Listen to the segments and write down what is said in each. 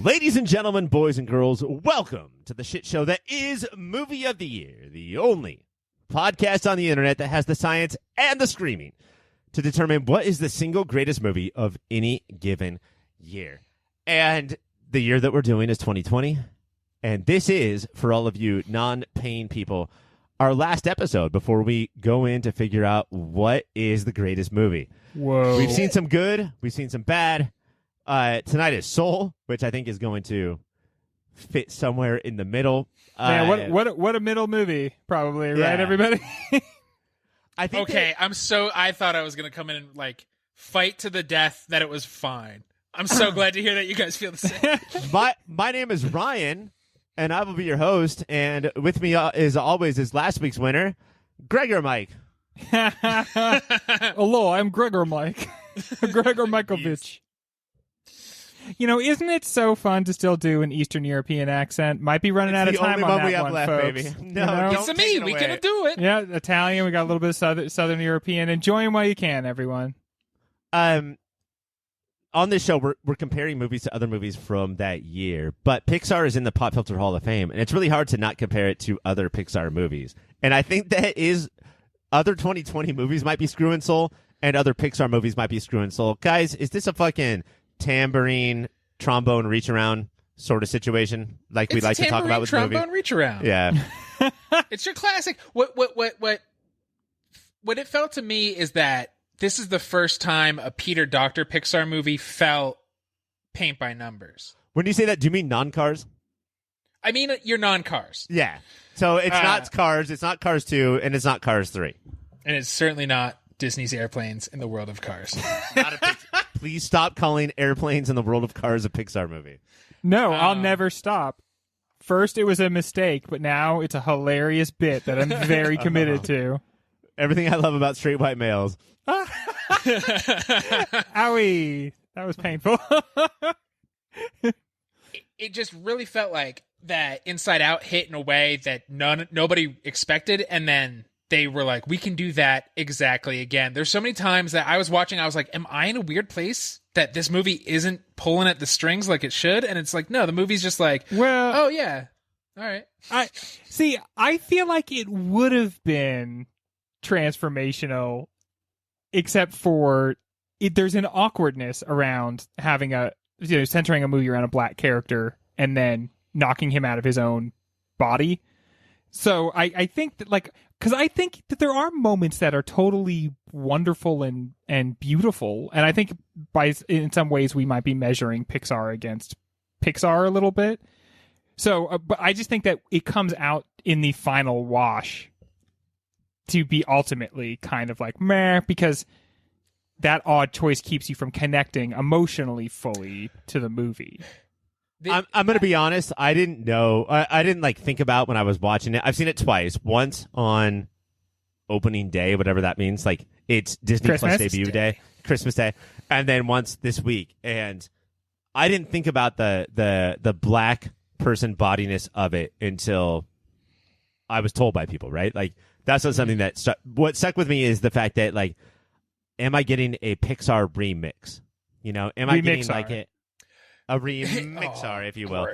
Ladies and gentlemen, boys and girls, welcome to the shit show that is Movie of the Year, the only podcast on the internet that has the science and the screaming to determine what is the single greatest movie of any given year. And the year that we're doing is 2020. And this is, for all of you non-paying people, our last episode before we go in to figure out what is the greatest movie. Whoa. We've seen some good. We've seen some bad. Tonight is Soul, which I think is going to fit somewhere in the middle. Man, what a middle movie, probably, yeah. right, everybody? I think I thought I was going to come in and, like, fight to the death that it was fine. I'm so glad to hear that you guys feel the same. My name is Ryan, and I will be your host. And with me, as always, is last week's winner, Gregor Mike. Hello, I'm Gregor Mike. Gregor Mikovich. You know, isn't it so fun to still do an Eastern European accent? Might be running out of time on that we have one, left, folks. baby. No, you know? It's me. We can do it. Yeah, Italian. We got a little bit of Southern European. Enjoy them while you can, everyone. On this show, we're comparing movies to other movies from that year, but Pixar is in the Pop Filter Hall of Fame, and it's really hard to not compare it to other Pixar movies. And I think that is other 2020 movies might be screwing Soul, and other Pixar movies might be screwing Soul. Guys, is this a fucking tambourine, trombone reach around sort of situation like we like to talk about with the movie? Trombone reach around. Yeah. It's your classic. What it felt to me is that this is the first time a Peter Docter Pixar movie felt paint by numbers. When you say that, do you mean non-Cars? I mean your non-Cars. Yeah. So it's not Cars, it's not Cars 2, and it's not Cars 3. And it's certainly not Disney's Airplanes in the World of Cars. Not a Please stop calling Airplanes in the World of Cars a Pixar movie. No, I'll never stop. First, it was a mistake, but now it's a hilarious bit that I'm very committed to. Everything I love about straight white males. Owie. That was painful. It just really felt like that Inside Out hit in a way that nobody expected, and then they were like, we can do that exactly again. There's so many times that I was watching, I was like, am I in a weird place that this movie isn't pulling at the strings like it should? And it's like, no, the movie's just like, well, oh yeah, all right. I feel like it would have been transformational, except for there's an awkwardness around having centering a movie around a black character and then knocking him out of his own body. So I think that, like, because I think that there are moments that are totally wonderful and beautiful, and I think in some ways we might be measuring Pixar against Pixar a little bit. So, but I just think that it comes out in the final wash to be ultimately kind of like meh, because that odd choice keeps you from connecting emotionally fully to the movie. I'm going to be honest. I didn't know. I didn't think about when I was watching it. I've seen it twice. Once on opening day, whatever that means. Like, it's Disney Christmas Plus debut day, Christmas Day, and then once this week. And I didn't think about the black person bodiness of it until I was told by people. Right? Like, that's not something that what stuck with me is the fact that, like, am I getting a Pixar remix? You know, am I getting like it? A remixar, if you will.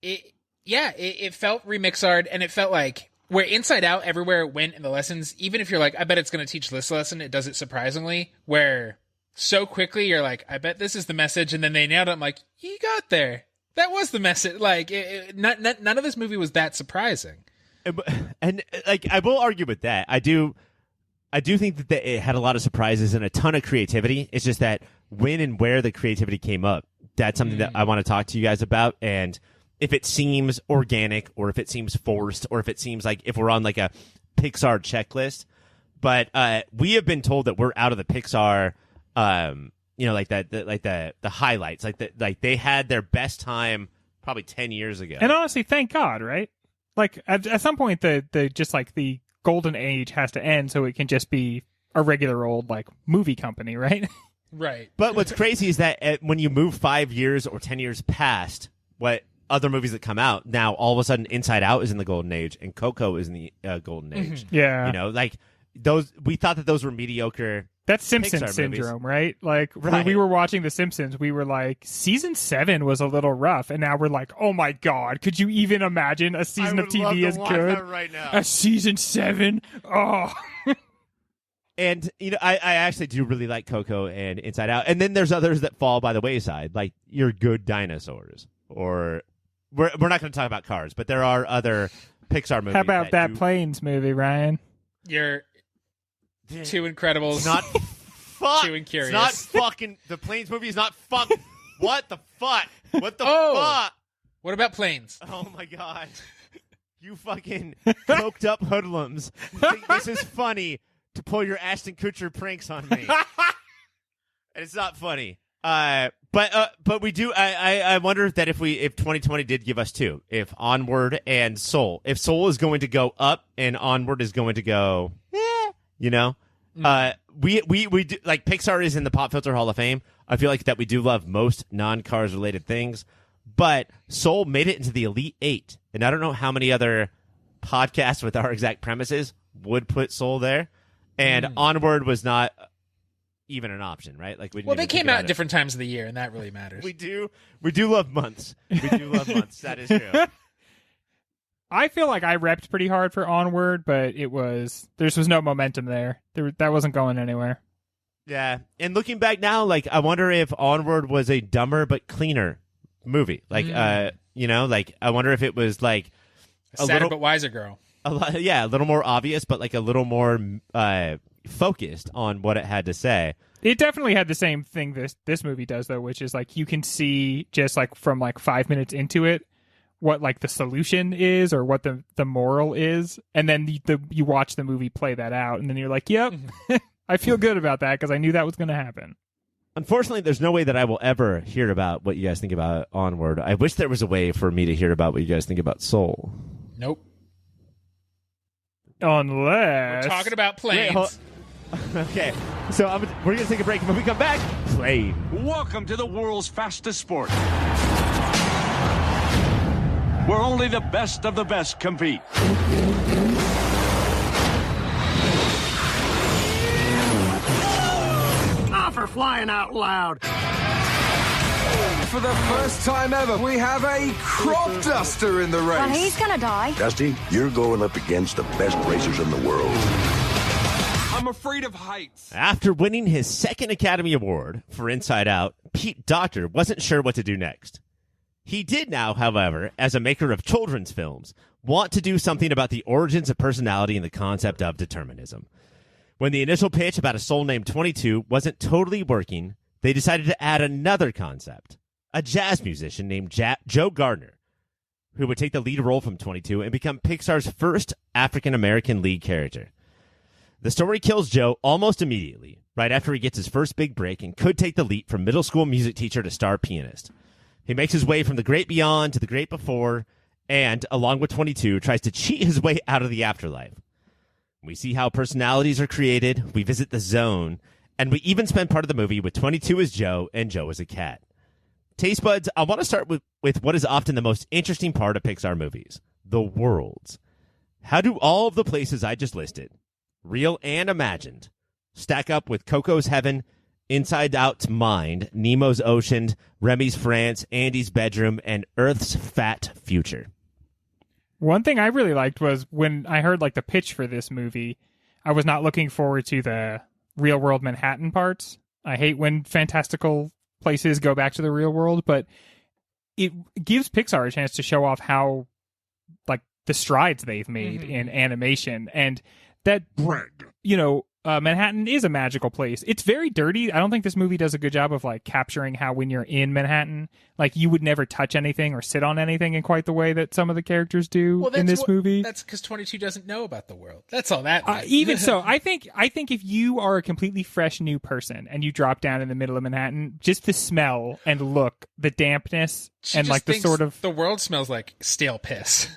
It felt remixard, and it felt like where Inside Out, everywhere it went in the lessons, even if you're like, I bet it's going to teach this lesson, it does it surprisingly, where so quickly you're like, I bet this is the message, and then they nailed it. I'm like, you got there. That was the message. Like, none of this movie was that surprising. And like, I will argue with that. I do think that it had a lot of surprises and a ton of creativity. It's just that when and where the creativity came up, that's something that I want to talk to you guys about. And if it seems organic, or if it seems forced, or if it seems like if we're on like a Pixar checklist. But we have been told that we're out of the Pixar, like the highlights, like they had their best time probably 10 years ago. And honestly, thank God, right? Like at some point, the just like the golden age has to end, so it can just be a regular old like movie company, right? Right. But what's crazy is that when you move 5 years or 10 years past what other movies that come out, now all of a sudden Inside Out is in the golden age and Coco is in the golden age. Yeah. You know, like those, we thought that those were mediocre That's Simpsons Pixar syndrome, right? Like when Right. we were watching The Simpsons, we were like, season 7 was a little rough, and now we're like, oh my god, could you even imagine a season of TV as good? Right now. A season 7? Oh. And I actually do really like Coco and Inside Out. And then there's others that fall by the wayside, like Your Good Dinosaurs, or we're not going to talk about Cars, but there are other Pixar movies. How about that Planes movie, Ryan? You're Two Incredibles. Not fuck. Too Incurious. It's not fucking. The Planes movie is not fuck. What the fuck? What the fuck? What about Planes? Oh my god. You fucking coked up hoodlums think this is funny to pull your Ashton Kutcher pranks on me. And it's not funny. But we do. I wonder that if 2020 did give us two, if Onward and Soul, if Soul is going to go up and Onward is going to go, we do, like Pixar is in the Pop Filter Hall of Fame. I feel like that we do love most non-Cars related things, but Soul made it into the Elite 8, and I don't know how many other podcasts with our exact premises would put Soul there, and Onward was not even an option, right? Like they came out at different times of the year, and that really matters. We do love months. We do love months. That is true. I feel like I repped pretty hard for Onward, but there was no momentum there. That wasn't going anywhere. Yeah, and looking back now, like I wonder if Onward was a dumber but cleaner movie. Like, like I wonder if it was like a sadder but wiser girl. A little more obvious, but like a little more focused on what it had to say. It definitely had the same thing this movie does, though, which is like you can see just like from like 5 minutes into it what like the solution is or what the moral is, and then you watch the movie play that out, and then you're like, yep, I feel good about that because I knew that was going to happen. Unfortunately, there's no way that I will ever hear about what you guys think about Onward. I wish there was a way for me to hear about what you guys think about Soul. Nope. Unless we're talking about Planes. Okay, so we're going to take a break, and when we come back, Plane. Welcome to the world's fastest sport, where only the best of the best compete. Ah, for flying out loud. For the first time ever, we have a crop duster in the race. Well, he's gonna die. Dusty, you're going up against the best racers in the world. I'm afraid of heights. After winning his second Academy Award for Inside Out, Pete Docter wasn't sure what to do next. He did now, however, as a maker of children's films, want to do something about the origins of personality and the concept of determinism. When the initial pitch about a soul named 22 wasn't totally working, they decided to add another concept, a jazz musician named Joe Gardner, who would take the lead role from 22 and become Pixar's first African-American lead character. The story kills Joe almost immediately, right after he gets his first big break and could take the leap from middle school music teacher to star pianist. He makes his way from the great beyond to the great before, and, along with 22, tries to cheat his way out of the afterlife. We see how personalities are created, we visit the zone, and we even spend part of the movie with 22 as Joe and Joe as a cat. TasteBudz, I want to start with what is often the most interesting part of Pixar movies, the worlds. How do all of the places I just listed, real and imagined, stack up with Coco's Heaven, Inside Out's Mind, Nemo's Ocean, Remy's France, Andy's Bedroom, and Earth's Fat Future? One thing I really liked was when I heard like the pitch for this movie, I was not looking forward to the real world Manhattan parts. I hate when fantastical places go back to the real world, but it gives Pixar a chance to show off how like the strides they've made in animation, and that Manhattan is a magical place. It's very dirty. I don't think this movie does a good job of like capturing how when you're in Manhattan, like you would never touch anything or sit on anything in quite the way that some of the characters do in this movie. That's because 22 doesn't know about the world. That's all that means. Even so, I think if you are a completely fresh new person and you drop down in the middle of Manhattan, just the smell and look, the dampness She and just like the thinks sort of the world smells like stale piss.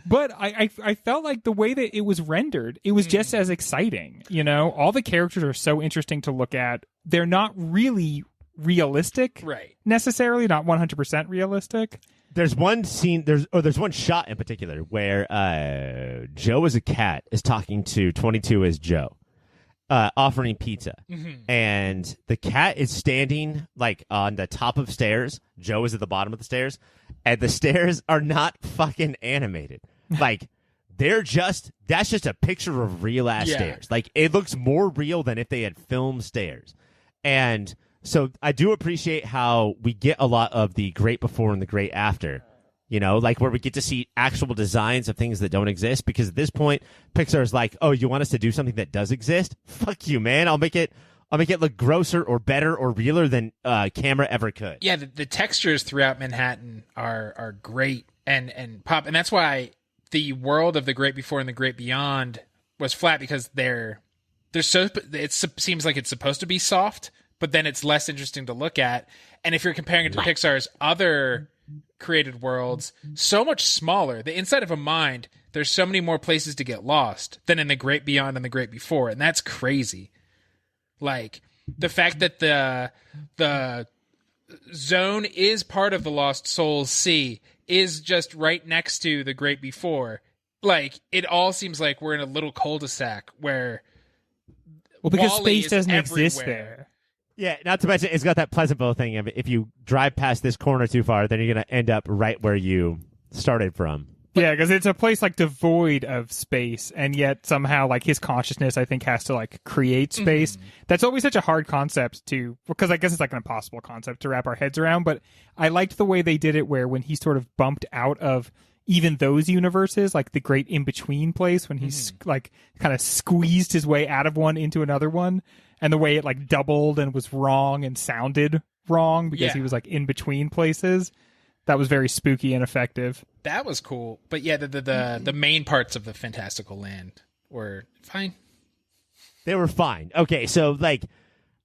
But I felt like the way that it was rendered, it was just as exciting. You know, all the characters are so interesting to look at. They're not really realistic, Right. necessarily, not 100% realistic. There's one scene, there's one shot in particular where Joe as a cat is talking to 22 as Joe. offering pizza, and the cat is standing like on the top of stairs. Joe is at the bottom of the stairs, and the stairs are not fucking animated. Like that's just a picture of real ass stairs. Like it looks more real than if they had filmed stairs. And so I do appreciate how we get a lot of the great before and the great after. You know, like where we get to see actual designs of things that don't exist. Because at this point, Pixar's like, "Oh, you want us to do something that does exist? Fuck you, man! I'll make it look grosser or better or realer than camera ever could." Yeah, the textures throughout Manhattan are great and pop, and that's why the world of the Great Before and the Great Beyond was flat, because they're so it seems like it's supposed to be soft, but then it's less interesting to look at. And if you're comparing it to Pixar's other created worlds, so much smaller. The inside of a mind, there's so many more places to get lost than in the Great Beyond and the Great Before, and that's crazy. Like the fact that the zone is part of the Lost Souls Sea is just right next to the Great Before. Like it all seems like we're in a little cul-de-sac where because Wall-E space doesn't everywhere. exist there. Yeah, not to mention it's got that Pleasantville thing of if you drive past this corner too far, then you're going to end up right where you started from. Yeah, because it's a place like devoid of space, and yet somehow like his consciousness, I think, has to like create space. That's always such a hard concept because I guess it's like an impossible concept to wrap our heads around. But I liked the way they did it, where when he sort of bumped out of even those universes, like the great in-between place, when he's like kind of squeezed his way out of one into another one, and the way it like doubled and was wrong and sounded wrong because he was like in between places. That was very spooky and effective. That was cool. But yeah, the main parts of the fantastical land were fine. They were fine. Okay, so like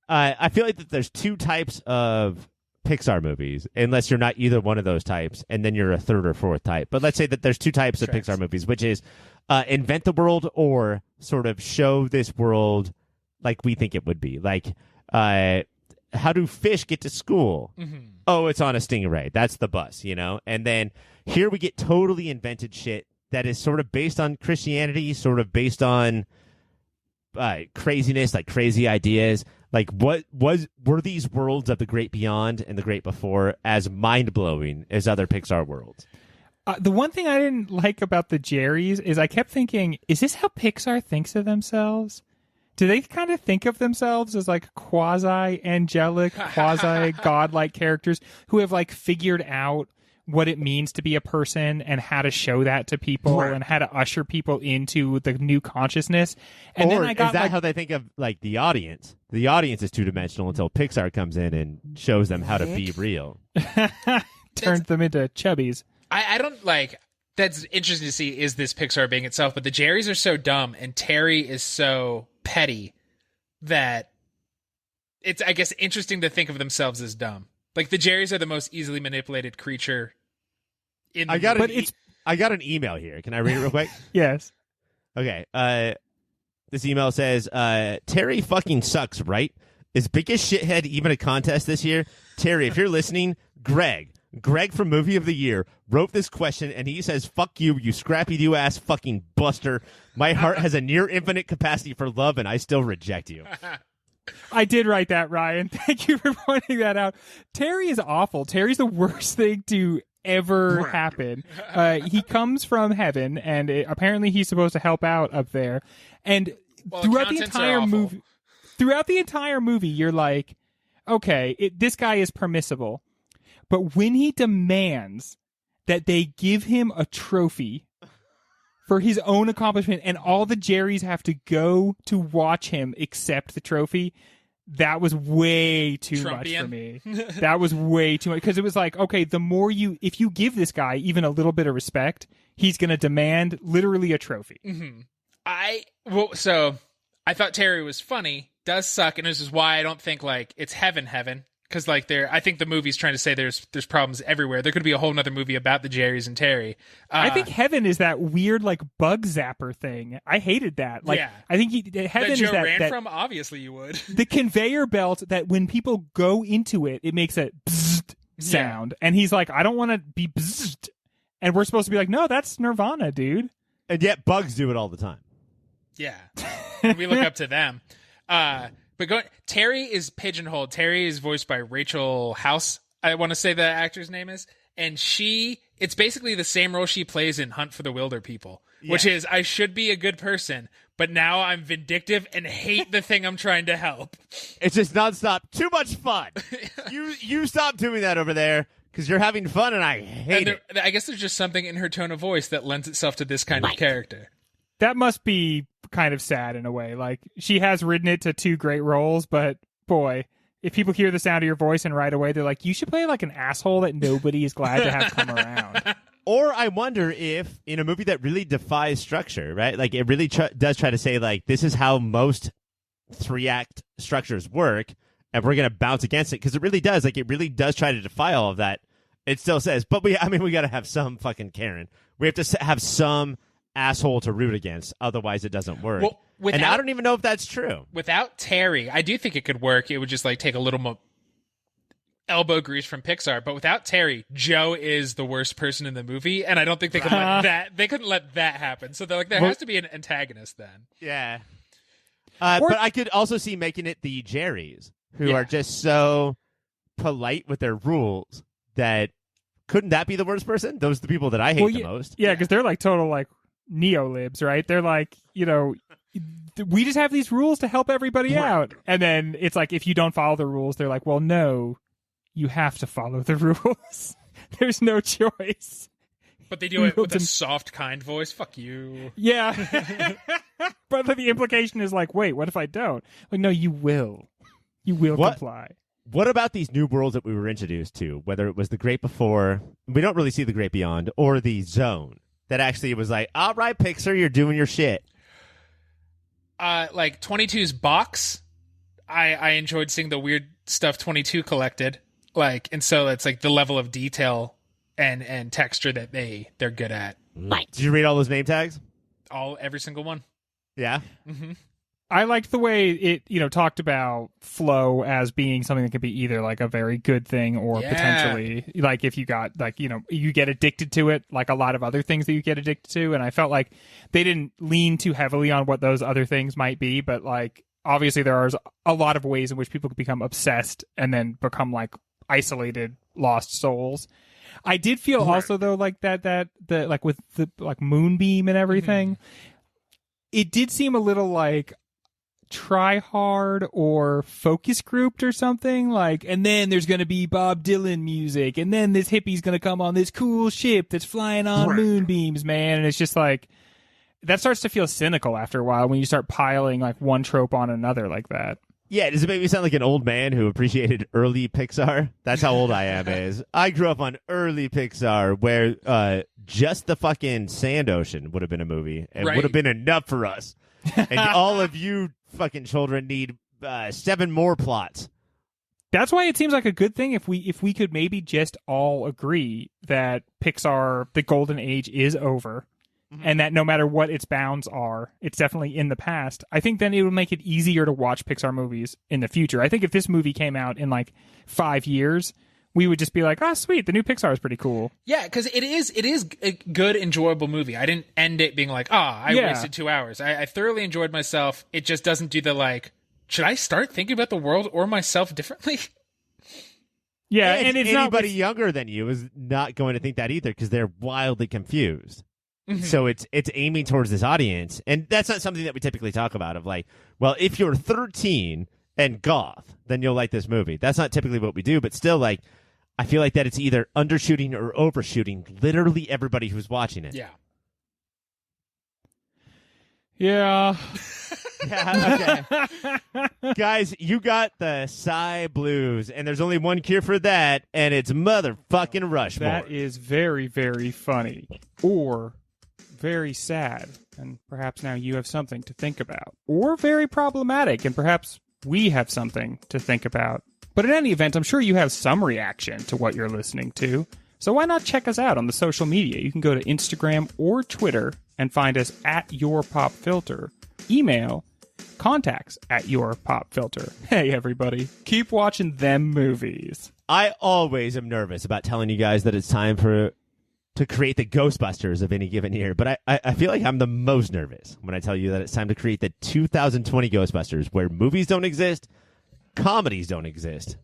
I feel like that there's two types of Pixar movies, unless you're not either one of those types, and then you're a third or fourth type. But let's say that there's two types of Pixar movies, which is invent the world or sort of show this world like we think it would be. Like, how do fish get to school? Oh, it's on a stingray. That's the bus, you know? And then here we get totally invented shit that is sort of based on Christianity, sort of based on craziness, like crazy ideas. Like, were these worlds of the Great Beyond and the Great Before as mind-blowing as other Pixar worlds? The one thing I didn't like about the Jerrys is I kept thinking, is this how Pixar thinks of themselves? Do they kind of think of themselves as like quasi-angelic, quasi-godlike characters who have like figured out what it means to be a person and how to show that to people and how to usher people into the new consciousness? And or then I got, is that like, how they think of like the audience? The audience is two-dimensional until Pixar comes in and shows them how to be real. turned them into chubbies. I don't like... That's interesting to see, is this Pixar being itself, but the Jerrys are so dumb and Terry is so petty that it's, I guess, interesting to think of themselves as dumb. Like the Jerrys are the most easily manipulated creature in the I got an email here. Can I read it real quick? Yes. Okay. This email says, Terry fucking sucks, right? Is biggest shithead even a contest this year? Terry, if you're listening, Greg from Movie of the Year wrote this question, and he says, fuck you, you scrappy-do ass fucking buster. My heart has a near infinite capacity for love, and I still reject you. I did write that, Ryan. Thank you for pointing that out. Terry is awful. Terry's the worst thing to ever happen. He comes from heaven, and apparently he's supposed to help out up there. And throughout the entire movie, you're like, okay, this guy is permissible. But when he demands that they give him a trophy for his own accomplishment and all the Jerrys have to go to watch him accept the trophy, that was way too much for me. That was way too much. Because it was like, okay, if you give this guy even a little bit of respect, he's going to demand literally a trophy. So I thought Terry was funny, does suck, and this is why I don't think like it's heaven. Because like I think the movie's trying to say there's problems everywhere. There could be a whole nother movie about the Jerrys and Terry. I think heaven is that weird like bug zapper thing. I hated that. Like, I think heaven that Joe is that ran that, from. Obviously, you would. The conveyor belt that when people go into it, it makes a bzzzt sound, and he's like, I don't want to be bzzzt. And we're supposed to be like, no, that's Nirvana, dude. And yet bugs do it all the time. Yeah, we look up to them. But Terry is pigeonholed. Terry is voiced by Rachel House, I want to say the actor's name is. And it's basically the same role she plays in Hunt for the Wilder People, which is, I should be a good person, but now I'm vindictive and hate the thing I'm trying to help. It's just nonstop. Too much fun. You stop doing that over there because you're having fun and I hate it. I guess there's just something in her tone of voice that lends itself to this kind of character. That must be kind of sad in a way. Like, she has ridden it to 2 great roles, but boy, if people hear the sound of your voice and right away they're like, you should play like an asshole that nobody is glad to have come around. Or I wonder if in a movie that really defies structure, right? Like, it really does try to say, like, this is how most 3-act structures work, and we're going to bounce against it, because it really does. Like, it really does try to defy all of that. It still says, but we got to have some fucking Karen. We have to have some asshole to root against, otherwise it doesn't work. Well, and I don't even know if that's true. Without Terry, I do think it could work. It would just like take a little more elbow grease from Pixar. But without Terry, Joe is the worst person in the movie, and I don't think they could let that. They couldn't let that happen. So they're like, there has to be an antagonist then. Yeah. But I could also see making it the Jerrys, who are just so polite with their rules that couldn't that be the worst person? Those are the people that I hate the most. Yeah, because they're like total like neo-libs, right? They're like, we just have these rules to help everybody out. And then it's like, if you don't follow the rules, they're like, well, no, you have to follow the rules. There's no choice. But they do it with a soft, kind voice. Fuck you. Yeah. But the implication is like, wait, what if I don't? Like, no, you will. You will comply. What about these new worlds that we were introduced to, whether it was the Great Before, we don't really see the Great Beyond, or the Zone, that actually was like, all right, Pixar, you're doing your shit. Like 22's box, I enjoyed seeing the weird stuff 22 collected. Like, and so it's like the level of detail and texture that they're good at. Right. Did you read all those name tags? Every single one. Yeah. Mm-hmm. I liked the way it, talked about flow as being something that could be either like a very good thing or potentially like if you got like, you get addicted to it, like a lot of other things that you get addicted to. And I felt like they didn't lean too heavily on what those other things might be. But like, obviously there are a lot of ways in which people could become obsessed and then become like isolated, lost souls. I did feel also though, like that like with the like Moonbeam and everything, it did seem a little like try hard or focus grouped or something, like, and then there's going to be Bob Dylan music, and then this hippie's going to come on this cool ship that's flying on moonbeams, man. And it's just like, that starts to feel cynical after a while when you start piling like one trope on another like that. Yeah, does it make me sound like an old man who appreciated early Pixar? That's how old I am. I grew up on early Pixar where just the fucking Sand Ocean would have been a movie. It would have been enough for us. And all of you fucking children need 7 more plots. That's why it seems like a good thing if we could maybe just all agree that Pixar, the golden age, is over. And that no matter what its bounds are, it's definitely in the past. I think then it would make it easier to watch Pixar movies in the future. I think if this movie came out in like 5 years, we would just be like, sweet, the new Pixar is pretty cool. Yeah, because it is a good, enjoyable movie. I didn't end it being like, I wasted 2 hours. I thoroughly enjoyed myself. It just doesn't do the like, should I start thinking about the world or myself differently? Yeah, and it's anybody younger than you is not going to think that either because they're wildly confused. So it's aiming towards this audience, and that's not something that we typically talk about. Of like, well, if you're 13 and goth, then you'll like this movie. That's not typically what we do, but still, like, I feel like that it's either undershooting or overshooting literally everybody who's watching it. Yeah. Yeah. Okay. Guys, you got the Psy Blues, and there's only one cure for that, and it's motherfucking Rushmore. That is very, very funny. Or very sad, and perhaps now you have something to think about. Or very problematic, and perhaps we have something to think about. But in any event, I'm sure you have some reaction to what you're listening to. So why not check us out on the social media? You can go to Instagram or Twitter and find us at YourPopFilter. Email contacts@YourPopFilter. Hey, everybody, keep watching them movies. I always am nervous about telling you guys that it's time for to create the Ghostbusters of any given year, but I feel like I'm the most nervous when I tell you that it's time to create the 2020 Ghostbusters, where movies don't exist, comedies don't exist,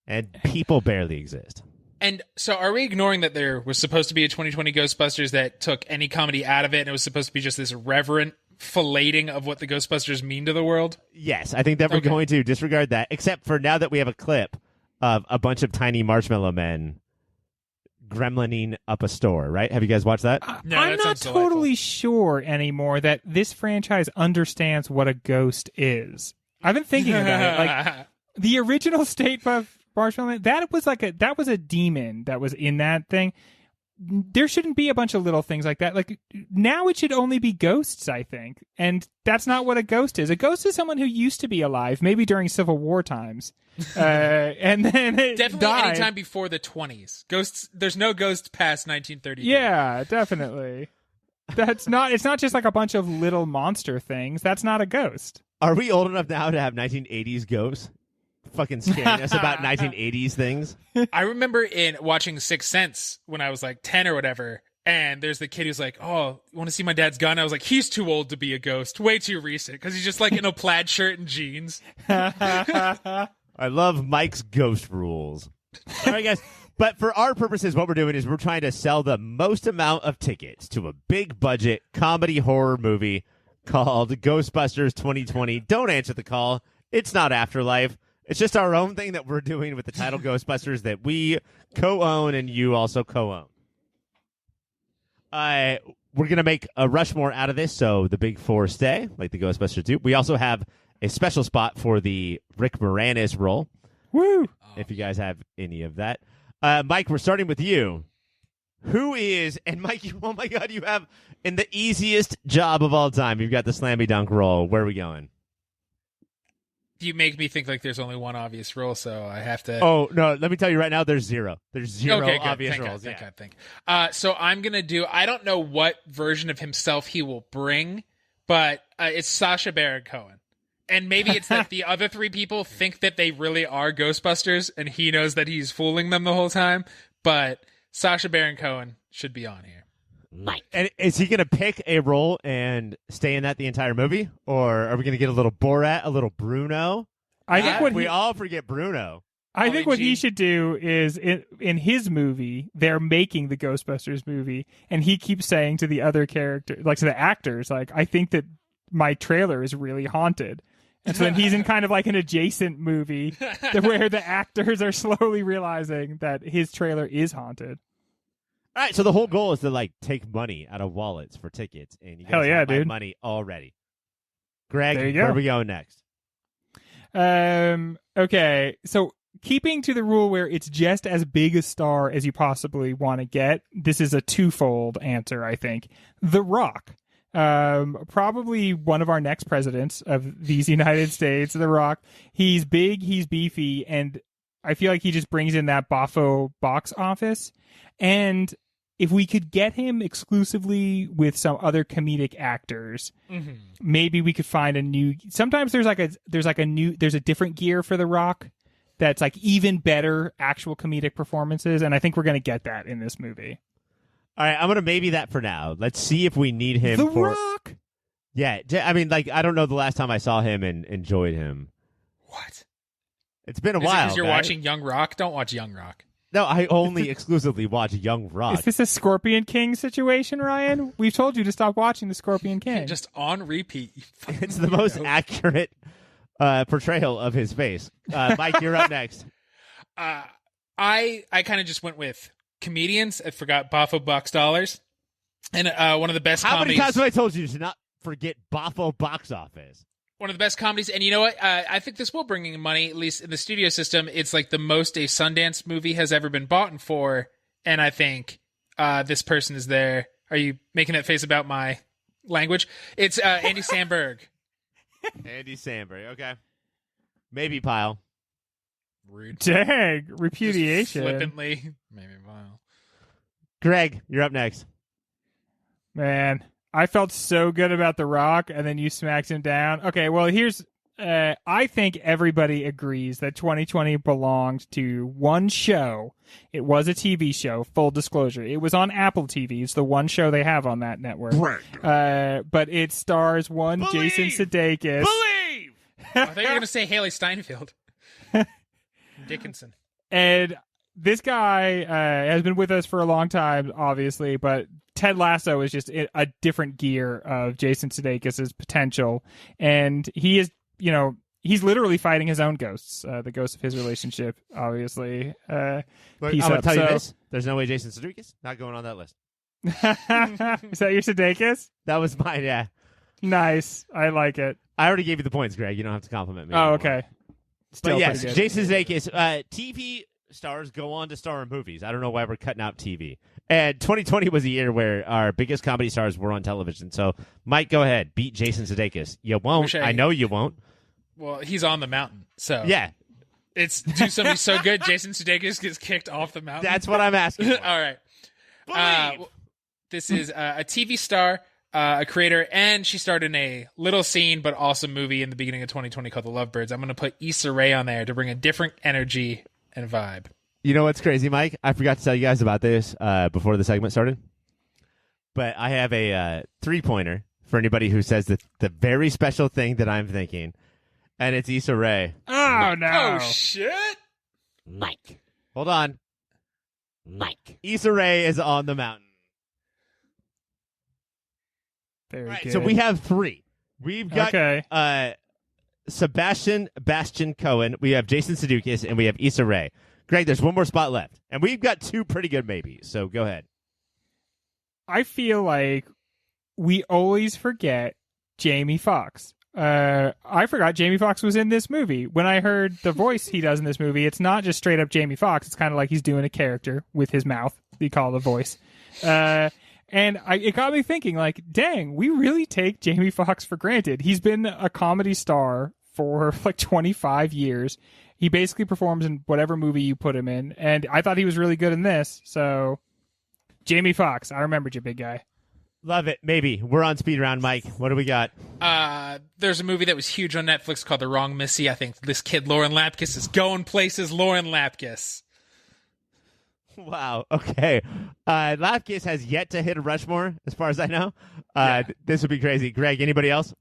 and people barely exist. And so are we ignoring that there was supposed to be a 2020 Ghostbusters that took any comedy out of it, and it was supposed to be just this reverent filleting of what the Ghostbusters mean to the world? Yes, I think that we're going to disregard that, except for now that we have a clip of a bunch of tiny marshmallow men gremlining up a store, right? Have you guys watched that? No, I'm that not sounds totally delightful. sure anymore that this franchise understands what a ghost is. I've been thinking about it. Like the original State Puft Marshmallow Man, that was a demon that was in that thing. There shouldn't be a bunch of little things like that. Like now it should only be ghosts, I think. And that's not what a ghost is. A ghost is someone who used to be alive, maybe during Civil War times. And then it Definitely died. anytime before the 20s. Ghosts, there's no ghost past 1930. Yeah, definitely. It's not just like a bunch of little monster things. That's not a ghost. Are we old enough now to have 1980s ghosts fucking scaring us about 1980s things? I remember in watching Sixth Sense when I was like 10 or whatever, and there's the kid who's like, "Oh, you want to see my dad's gun?" I was like, "He's too old to be a ghost. Way too recent." Because he's just like in a plaid shirt and jeans. I love Mike's ghost rules. All right, guys. But for our purposes, what we're doing is we're trying to sell the most amount of tickets to a big budget comedy horror movie called Ghostbusters 2020. Don't answer the call. It's not Afterlife. It's just our own thing that we're doing with the title Ghostbusters that we co-own and you also co-own. We're going to make a Rushmore out of this, so the big four stay, like the Ghostbusters do. We also have a special spot for the Rick Moranis role. Woo! If you guys have any of that. Mike, we're starting with you. Who is, and Mike, oh my God, you have in the easiest job of all time. You've got the slammy dunk role. Where are we going? You make me think like there's only one obvious role, so I have to. Oh, no, let me tell you right now, there's zero. There's zero Okay, good. obvious Thank roles. God, thank God. So I'm going to do, I don't know what version of himself he will bring, but it's Sacha Baron Cohen. And maybe it's that the other three people think that they really are Ghostbusters, and he knows that he's fooling them the whole time. But Sacha Baron Cohen should be on here. Mike. And is he going to pick a role and stay in that the entire movie? Or are we going to get a little Borat, a little Bruno? I think what we all forget Bruno. I think what he Gene. should do is in his movie, they're making the Ghostbusters movie, and he keeps saying to the other character, like to the actors, like, I think that my trailer is really haunted. And so then he's in kind of like an adjacent movie where the actors are slowly realizing that his trailer is haunted. All right, so the whole goal is to like take money out of wallets for tickets, and you guys Hell yeah, have my dude. money already. Greg, There you go. where are we going next? Okay, so keeping to the rule where it's just as big a star as you possibly want to get, this is a twofold answer, I think. The Rock. Probably one of our next presidents of these United States, The Rock. He's big, he's beefy, and I feel like he just brings in that boffo box office. And if we could get him exclusively with some other comedic actors, maybe we could find a new. Sometimes there's a different gear for The Rock that's like even better actual comedic performances, and I think we're gonna get that in this movie. All right, I'm going to maybe that for now. Let's see if we need him The for... Rock. Yeah, I mean, like, I don't know the last time I saw him and enjoyed him. What? It's been a Is it while, because you're right? watching Young Rock? Don't watch Young Rock. No, I only exclusively watch Young Rock. Is this a Scorpion King situation, Ryan? We've told you to stop watching the Scorpion King. Just on repeat. You fucking It's the most weirdo. accurate portrayal of his face. Mike, you're up next. I kind of just went with comedians. I forgot Boffo Box Dollars. And one of the best How many comedies. times have I told you to not forget Boffo Box Office? One of the best comedies. And you know what? I think this will bring in money, at least in the studio system. It's like the most a Sundance movie has ever been bought for. And I think this person is there. Are you making that face about my language? It's Andy Samberg. Andy Samberg, okay. Maybe Pyle. Rude. Dang, Just repudiation. flippantly. Maybe Pyle. Greg, you're up next. Man, I felt so good about The Rock, and then you smacked him down. Okay, well, here's I think everybody agrees that 2020 belonged to one show. It was a TV show, full disclosure. It was on Apple TV. It's the one show they have on that network. But it stars one Jason Sudeikis. Believe! I thought you were going to say Haley Steinfeld. Dickinson. And this guy has been with us for a long time, obviously, but Ted Lasso is just a different gear of Jason Sudeikis' potential. And he is, he's literally fighting his own ghosts, the ghosts of his relationship, obviously. I'm going to tell you this. There's no way Jason Sudeikis not going on that list. Is that your Sudeikis? That was mine, yeah. Nice. I like it. I already gave you the points, Greg. You don't have to compliment me Oh, anymore. okay. Still But yes, pretty good. Jason Sudeikis, TV stars go on to star in movies. I don't know why we're cutting out TV. And 2020 was a year where our biggest comedy stars were on television. So, Mike, go ahead. Beat Jason Sudeikis. You won't. I know you won't. Well, he's on the mountain, so Yeah, it's do somebody so good. Jason Sudeikis gets kicked off the mountain. that's what I'm asking for. All right. Believe. This is a TV star, a creator, and she starred in a little scene but awesome movie in the beginning of 2020 called The Lovebirds. I'm going to put Issa Rae on there to bring a different energy and vibe. You know what's crazy, Mike? I forgot to tell you guys about this before the segment started. But I have a 3-pointer for anybody who says the very special thing that I'm thinking. And it's Issa Rae. Oh, no. Oh, shit. Mike. Hold on. Mike. Issa Rae is on the mountain. Very All right, good. so we have 3. We've got Okay. Sebastian Cohen, we have Jason Sudeikis, and we have Issa Rae. Greg, there's one more spot left. And we've got 2 pretty good maybes, so go ahead. I feel like we always forget Jamie Foxx. I forgot Jamie Foxx was in this movie. When I heard the voice he does in this movie, it's not just straight up Jamie Foxx. It's kind of like he's doing a character with his mouth. You call it a voice. And it got me thinking, like, dang, we really take Jamie Foxx for granted. He's been a comedy star for like 25 years. He basically performs in whatever movie you put him in. And I thought he was really good in this. So, Jamie Foxx, I remembered you, big guy. Love it. Maybe. We're on speed round, Mike. What do we got? There's a movie that was huge on Netflix called The Wrong Missy. I think this kid, Lauren Lapkus, is going places. Lauren Lapkus. Wow. Okay. Lapkus has yet to hit a Rushmore, as far as I know. This would be crazy. Greg, anybody else?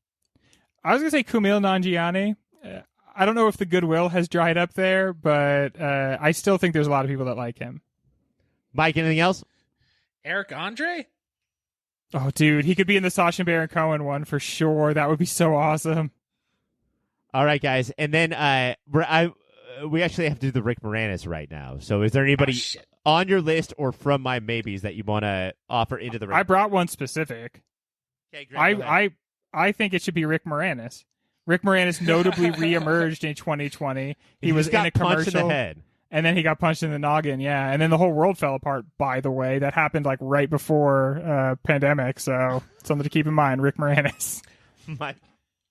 I was going to say Kumail Nanjiani. I don't know if the goodwill has dried up there, but I still think there's a lot of people that like him. Mike, anything else? Eric Andre? Oh, dude, he could be in the Sacha Baron Cohen one for sure. That would be so awesome. All right, guys. And then we actually have to do the Rick Moranis right now. So is there anybody on your list or from my maybes that you want to offer into the Rick? I brought one specific. Okay, Greg, I think it should be Rick Moranis. Rick Moranis notably reemerged in 2020. He was in a punched in commercial, the head. and then he got punched in the noggin. Yeah, and then the whole world fell apart. By the way, that happened like right before pandemic. So something to keep in mind. Rick Moranis. Mike.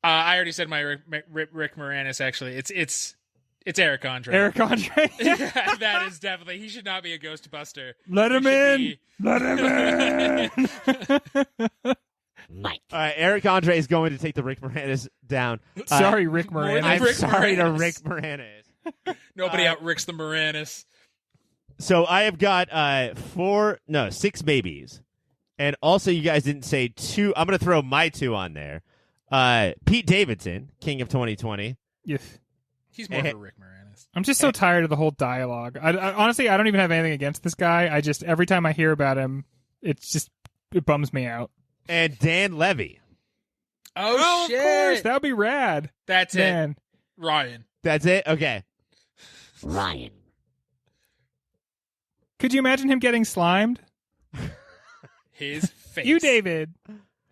I already said my Rick Moranis. Actually, it's Eric Andre. Eric Andre. That is definitely. He should not be a Ghostbuster. Let him in. Let him in. Mike. All right, Eric Andre is going to take the Rick Moranis down. Sorry, Rick Moranis. I'm Rick sorry to Moranis. Rick Moranis. Nobody outricks the Moranis. So I have got 6 maybes. And also you guys didn't say 2. I'm going to throw my 2 on there. Pete Davidson, King of 2020. Yes. He's more of a Rick Moranis. I'm just so tired of the whole dialogue. I honestly, I don't even have anything against this guy. I just, every time I hear about him, it bums me out. And Dan Levy. Oh, shit. Of course. That would be rad. That's Man. it. Ryan. That's it? Okay. Ryan. Could you imagine him getting slimed? His face. You, David.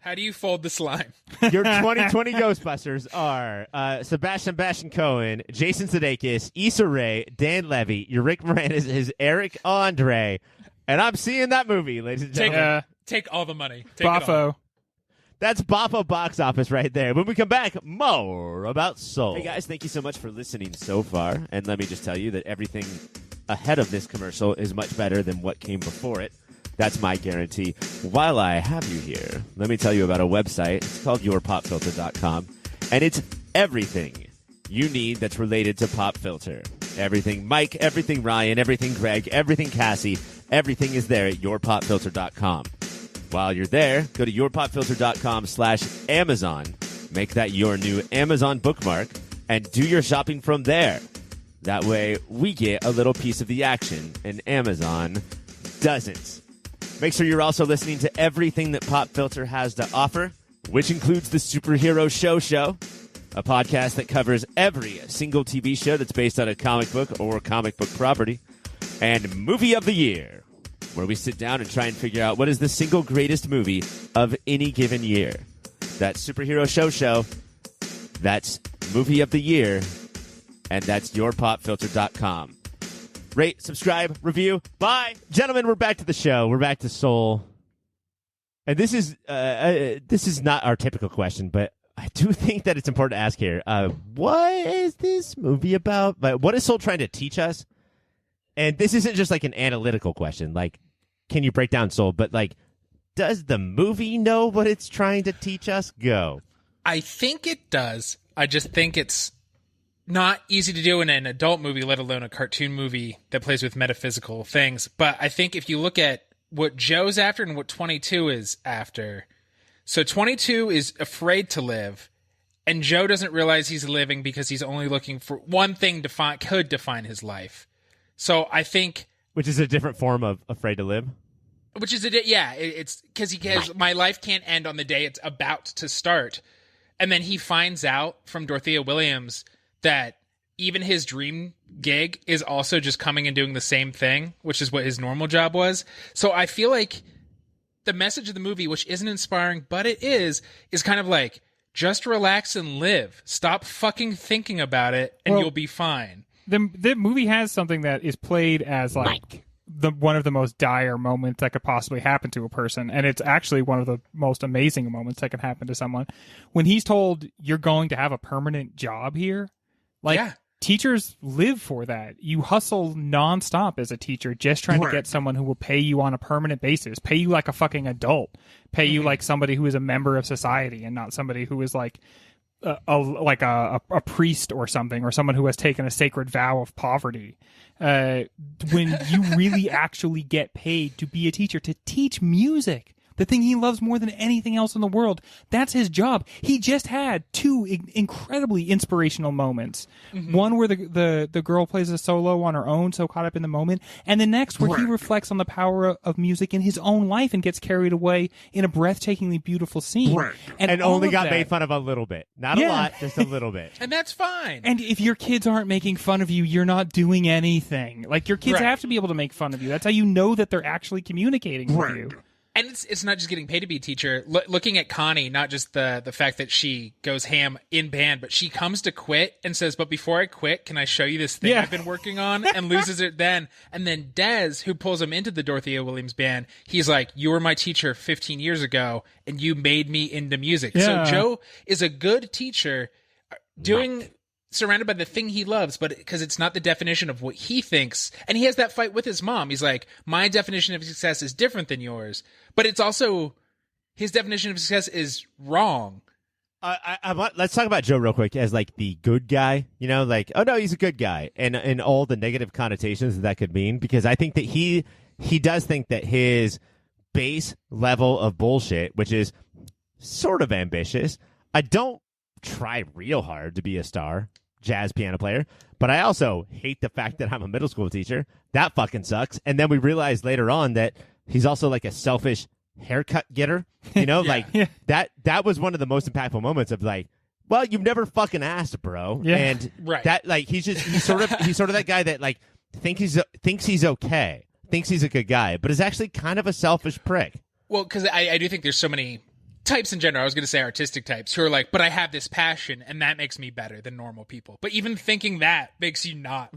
How do you fold the slime? Your 2020 Ghostbusters are Sebastian Cohen, Jason Sudeikis, Issa Rae, Dan Levy. Your Rick Moranis is Eric Andre. And I'm seeing that movie, ladies and gentlemen. Take all the money. Take it all. Boffo. That's Boffo box office right there. When we come back, more about Soul. Hey guys, thank you so much for listening so far. And let me just tell you that everything ahead of this commercial is much better than what came before it. That's my guarantee. While I have you here, let me tell you about a website. It's called yourpopfilter.com. and it's everything you need that's related to Pop Filter. Everything Mike, everything Ryan, everything Greg, everything Cassie, everything is there at yourpopfilter.com. While you're there, go to yourpopfilter.com/Amazon. Make that your new Amazon bookmark and do your shopping from there. That way, we get a little piece of the action, and Amazon doesn't. Make sure you're also listening to everything that Pop Filter has to offer, which includes the Superhero Show, a podcast that covers every single TV show that's based on a comic book or comic book property, and Movie of the Year, where we sit down and try and figure out what is the single greatest movie of any given year. That's Superhero Show, that's Movie of the Year, and that's yourpopfilter.com. Rate, subscribe, review. Bye. Gentlemen, we're back to the show. We're back to Soul. And this is not our typical question, but I do think that it's important to ask here. What is this movie about? What is Soul trying to teach us? And this isn't just like an analytical question. Like, can you break down Soul? But like, does the movie know what it's trying to teach us? Go. I think it does. I just think it's not easy to do in an adult movie, let alone a cartoon movie that plays with metaphysical things. But I think if you look at what Joe's after and what 22 is after, so 22 is afraid to live, and Joe doesn't realize he's living because he's only looking for one thing could define his life. So I think... Which is a different form of afraid to live? Which is it's because he has my life can't end on the day it's about to start. And then he finds out from Dorothea Williams that even his dream gig is also just coming and doing the same thing, which is what his normal job was. So I feel like the message of the movie, which isn't inspiring, but it is kind of like, just relax and live. Stop fucking thinking about it, and you'll be fine. The movie has something that is played as like one of the most dire moments that could possibly happen to a person, and it's actually one of the most amazing moments that can happen to someone. When he's told you're going to have a permanent job here, teachers live for that. You hustle nonstop as a teacher, just trying to get someone who will pay you on a permanent basis, pay you like a fucking adult, pay you like somebody who is a member of society and not somebody who is like a priest or something, or someone who has taken a sacred vow of poverty. When you really actually get paid to be a teacher, to teach music, the thing he loves more than anything else in the world, that's his job. He just had two incredibly inspirational moments. One where the girl plays a solo on her own, so caught up in the moment, and the next where he reflects on the power of music in his own life and gets carried away in a breathtakingly beautiful scene. And only got made fun of a little bit. Not a lot, just a little bit. And that's fine. And if your kids aren't making fun of you, you're not doing anything. Like, your kids have to be able to make fun of you. That's how you know that they're actually communicating with you. And it's not just getting paid to be a teacher. Looking at Connie, not just the fact that she goes ham in band, but she comes to quit and says, but before I quit, can I show you this thing I've been working on? And loses it then. And then Dez, who pulls him into the Dorothea Williams band, he's like, you were my teacher 15 years ago, and you made me into music. So Joe is a good teacher surrounded by the thing he loves, but because it's not the definition of what he thinks. And he has that fight with his mom. He's like, my definition of success is different than yours. But it's also, his definition of success is wrong. Let's talk about Joe real quick as like the good guy, you know, like, oh no, he's a good guy, and all the negative connotations that could mean, because I think that he does think that his base level of bullshit, which is sort of ambitious, I don't try real hard to be a star jazz piano player, but I also hate the fact that I'm a middle school teacher. That fucking sucks. And then we realize later on that he's also like a selfish haircut getter, you know, that was one of the most impactful moments of like, well, you've never fucking asked, bro. And that, like, he's sort of that guy that like thinks he's okay, thinks he's a good guy, but is actually kind of a selfish prick. Well, because I do think there's so many types in general, I was going to say artistic types, who are like, but I have this passion, and that makes me better than normal people. But even thinking that makes you not.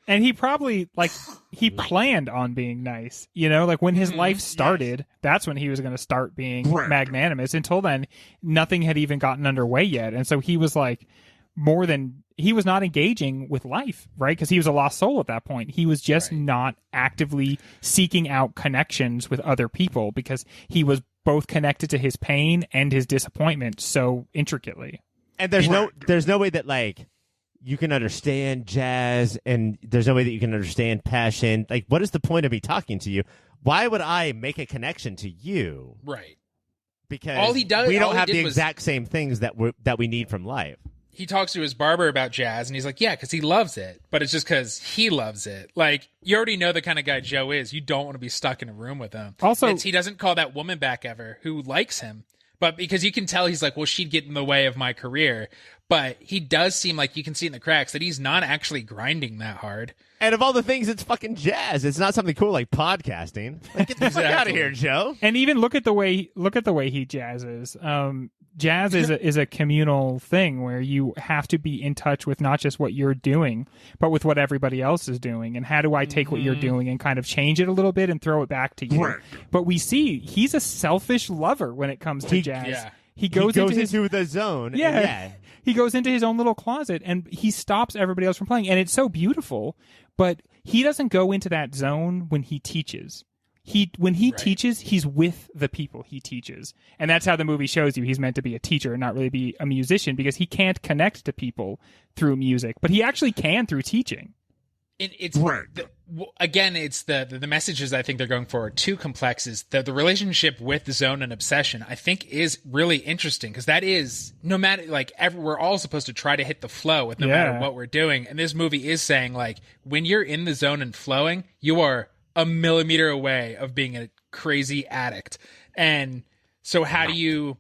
And he probably, like, he planned on being nice, you know? Like, when his life started, that's when he was going to start being magnanimous. Until then, nothing had even gotten underway yet. And so he was, like, he was not engaging with life, right? Because he was a lost soul at that point. He was just not actively seeking out connections with other people, because he was both connected to his pain and his disappointment so intricately. And there's no way that like you can understand jazz, and there's no way that you can understand passion. Like, what is the point of me talking to you? Why would I make a connection to you? Right. Because we don't have the exact same things that we need from life. He talks to his barber about jazz, and he's like, yeah, because he loves it, but it's just because he loves it. Like, you already know the kind of guy Joe is. You don't want to be stuck in a room with him. Also, he doesn't call that woman back ever who likes him, but because you can tell he's like, well, she'd get in the way of my career. But he does seem like you can see in the cracks that he's not actually grinding that hard. And of all the things, it's fucking jazz. It's not something cool like podcasting. Like, get the fuck out of here, Joe. And even look at the way he jazzes. Jazz is a communal thing where you have to be in touch with not just what you're doing, but with what everybody else is doing. And how do I take what you're doing and kind of change it a little bit and throw it back to you? Right. But we see he's a selfish lover when it comes to jazz. Yeah. He goes into the zone. Yeah. He goes into his own little closet and he stops everybody else from playing. And it's so beautiful, but he doesn't go into that zone when he teaches. When he teaches, he's with the people he teaches. And that's how the movie shows you he's meant to be a teacher and not really be a musician, because he can't connect to people through music, but he actually can through teaching. It's the messages I think they're going for are too complex. Is the relationship with the zone and obsession, I think, is really interesting, because that is, no matter, like, we're all supposed to try to hit the flow with no matter what we're doing. And this movie is saying, like, when you're in the zone and flowing, you are a millimeter away of being a crazy addict. And so how do you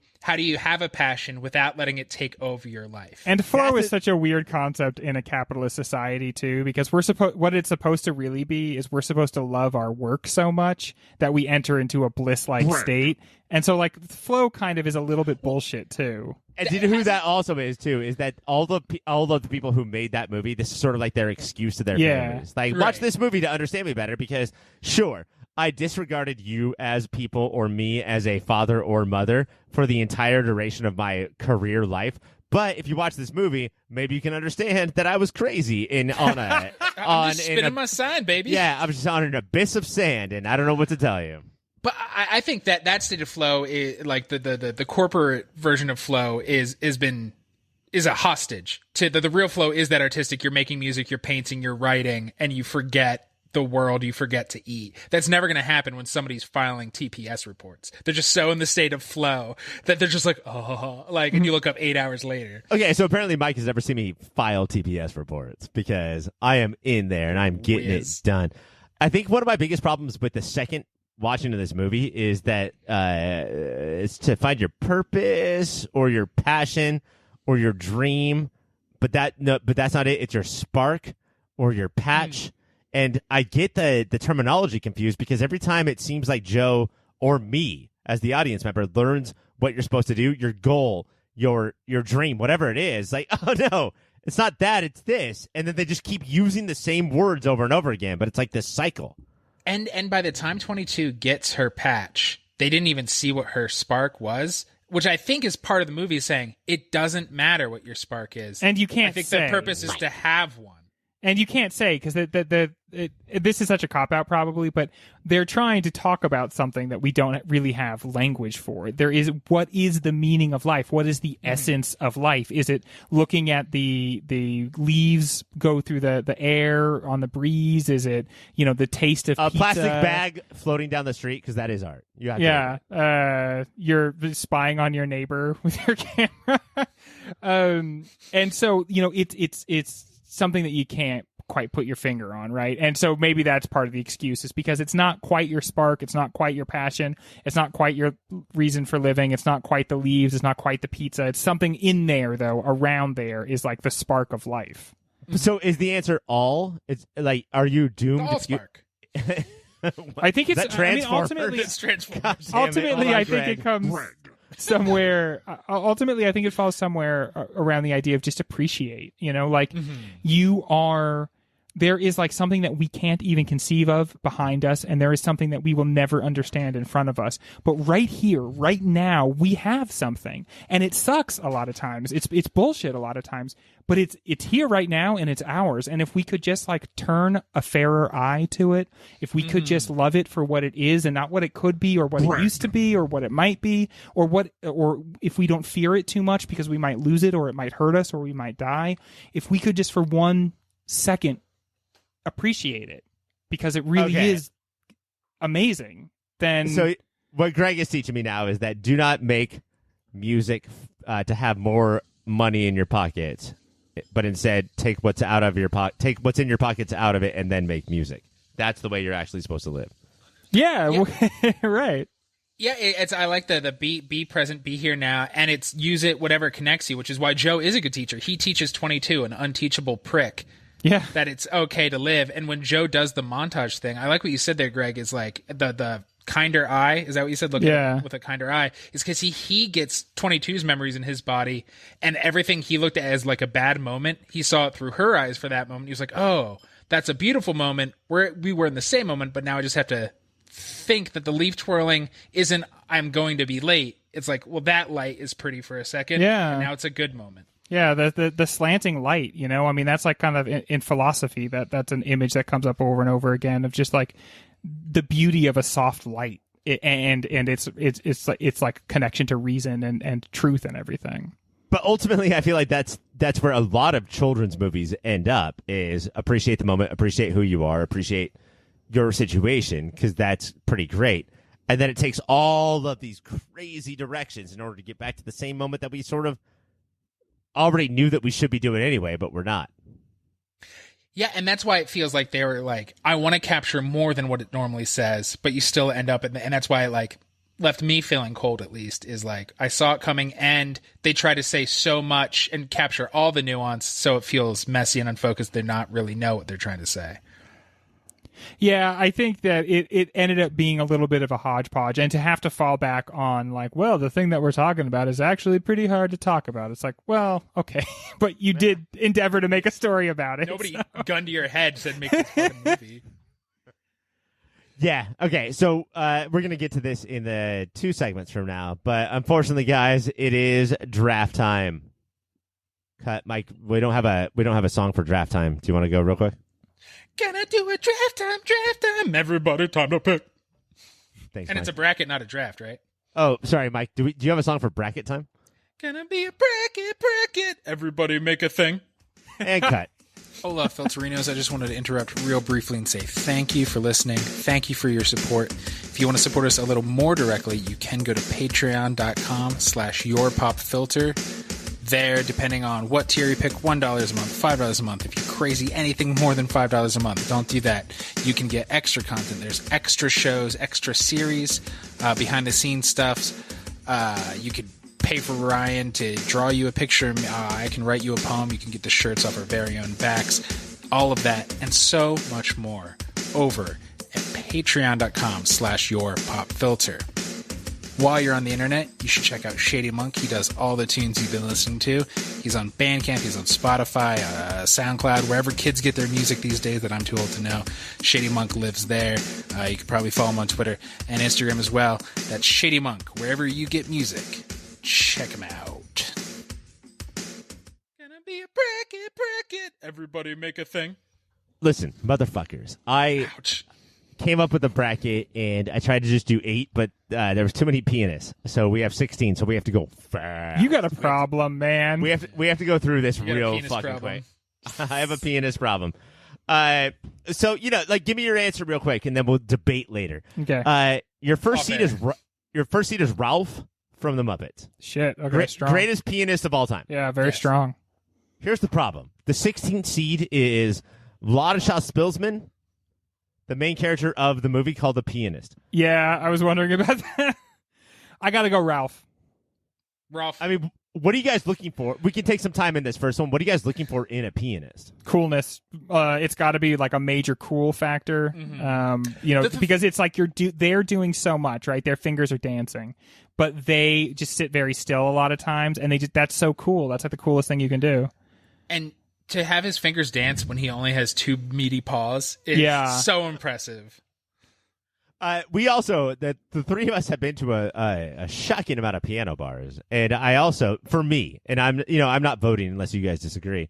have a passion without letting it take over your life? And flow is such a weird concept in a capitalist society too, because what it's supposed to really be is we're supposed to love our work so much that we enter into a bliss-like state. And so, like, flow kind of is a little bit bullshit too. And do you know who that also is too? Is that all of the people who made that movie, this is sort of like their excuse to their families. Like, watch this movie to understand me better, because sure, I disregarded you as people or me as a father or mother for the entire duration of my career life. But if you watch this movie, maybe you can understand that I was crazy I'm just spinning my sand, baby. Yeah, I was just on an abyss of sand, and I don't know what to tell you. But I think that state of flow is like the corporate version of flow is a hostage to the real flow. Is that artistic? You're making music, you're painting, you're writing, and you forget the world, you forget to eat. That's never going to happen when somebody's filing TPS reports. They're just so in the state of flow that they're just like, oh, like, and you look up 8 hours later. Okay, so apparently Mike has never seen me file TPS reports, because I am in there and I'm getting it done. I think one of my biggest problems with the second watching of this movie is that it's to find your purpose or your passion or your dream, but that's not it. It's your spark or your patch. And I get the terminology confused, because every time it seems like Joe or me as the audience member learns what you're supposed to do, your goal, your dream, whatever it is, like, oh no, it's not that, it's this. And then they just keep using the same words over and over again, but it's like this cycle. And by the time 22 gets her patch, they didn't even see what her spark was, which I think is part of the movie saying it doesn't matter what your spark is. And you can't I think say. the purpose is to have one. And you can't say, because this is such a cop-out probably, but they're trying to talk about something that we don't really have language for. What is the meaning of life? What is the essence of life? Is it looking at the leaves go through the air on the breeze? Is it, the taste of a pizza? Plastic bag floating down the street? Because that is art. You have to you're spying on your neighbor with your camera. And so, it's something that you can't quite put your finger on, right? And so maybe that's part of the excuse, is because it's not quite your spark, it's not quite your passion, it's not quite your reason for living, it's not quite the leaves, it's not quite the pizza. It's something in there, though, around there is like the spark of life. So is the answer all? It's like, are you doomed? All spark. I think it's ultimately it's Transformers. Ultimately, I think it comes somewhere. Ultimately, I think it falls somewhere around the idea of just appreciate. You are there is like something that we can't even conceive of behind us, and there is something that we will never understand in front of us. But right here, right now, we have something, and it sucks a lot of times. It's bullshit a lot of times, but it's here right now, and it's ours. And if we could just like turn a fairer eye to it, if we could just love it for what it is and not what it could be or what it used to be or what it might be, or if we don't fear it too much because we might lose it or it might hurt us or we might die, if we could just for 1 second appreciate it because it really is amazing, then So what Greg is teaching me now is that do not make music to have more money in your pockets, but instead take what's out of your take what's in your pockets out of it and then make music. That's the way you're actually supposed to live. yeah. Right. Yeah, it's I like the be present, be here now, and it's use it whatever connects you, which is why Joe is a good teacher. He teaches 22, an unteachable prick. Yeah. That it's okay to live. And when Joe does the montage thing, I like what you said there, Greg, is like the kinder eye. Is that what you said? Looking with a kinder eye is because he gets 22's memories in his body, and everything he looked at as like a bad moment, he saw it through her eyes for that moment. He was like, oh, that's a beautiful moment. We were in the same moment, but now I just have to think that the leaf twirling isn't I'm going to be late. It's like, well, that light is pretty for a second. Yeah. And now it's a good moment. Yeah, the slanting light, you know, I mean, that's like kind of in philosophy, that's an image that comes up over and over again of just like the beauty of a soft light, and it's like connection to reason and truth and everything. But ultimately, I feel like that's where a lot of children's movies end up, is appreciate the moment, appreciate who you are, appreciate your situation, because that's pretty great. And then it takes all of these crazy directions in order to get back to the same moment that we sort of already knew that we should be doing anyway, but we're not. Yeah, and that's why it feels like they were like, I want to capture more than what it normally says, but you still end up and that's why it like left me feeling cold, at least, is like I saw it coming and they try to say so much and capture all the nuance so it feels messy and unfocused. They're not really know what they're trying to say. Yeah, I think that it ended up being a little bit of a hodgepodge, and to have to fall back on like, well, the thing that we're talking about is actually pretty hard to talk about. It's like, well, okay, but you did endeavor to make a story about it. Nobody gun to your head said make this fucking movie. Yeah, okay, so we're going to get to this in the 2 segments from now, but unfortunately, guys, it is draft time. Cut, Mike, we don't have a song for draft time. Do you want to go real quick? Gonna do a draft time. Everybody, time to pick. Thanks, and Mike. it's a bracket, not a draft, right? Oh, sorry, Mike. Do you have a song for bracket time? Gonna be a bracket. Everybody make a thing. And cut. Hola, Filterinos. I just wanted to interrupt real briefly and say thank you for listening. Thank you for your support. If you want to support us a little more directly, you can go to patreon.com/yourpopfilter. There, depending on what tier you pick, $1 a month, $5 a month. If you're crazy, anything more than $5 a month, don't do that. You can get extra content. There's extra shows, extra series, behind-the-scenes stuff. You could pay for Ryan to draw you a picture. I can write you a poem. You can get the shirts off our very own backs. All of that and so much more over at patreon.com/yourpopfilter. While you're on the internet, you should check out Shady Monk. He does all the tunes you've been listening to. He's on Bandcamp, he's on Spotify, SoundCloud, wherever kids get their music these days that I'm too old to know. Shady Monk lives there. You can probably follow him on Twitter and Instagram as well. That's Shady Monk. Wherever you get music, check him out. Gonna be a bracket. Everybody make a thing. Listen, motherfuckers. Ouch. Came up with a bracket, and I tried to just do 8, but there was too many pianists, so we have 16. So we have to go fast. You got a problem, man. We have to go through this You got a real pianist fucking problem. quick. I have a pianist problem. So like, give me your answer real quick, and then we'll debate later. Okay. Your first seed is Ralph from the Muppets. Shit. Okay. Strong. Greatest pianist of all time. Yeah. Very strong. Here's the problem: the 16th seed is Władysław Spilsman, the main character of the movie called The Pianist. Yeah, I was wondering about that. I gotta go Ralph. I mean, what are you guys looking for? We can take some time in this first one. What are you guys looking for in a pianist? Coolness. It's got to be like a major cool factor. Mm-hmm. Because it's like they're doing so much, right? Their fingers are dancing, but they just sit very still a lot of times, and that's so cool. That's like the coolest thing you can do. And to have his fingers dance when he only has two meaty paws is so impressive. We also, the three of us have been to a shocking amount of piano bars, and I also, for me, and I'm not voting unless you guys disagree.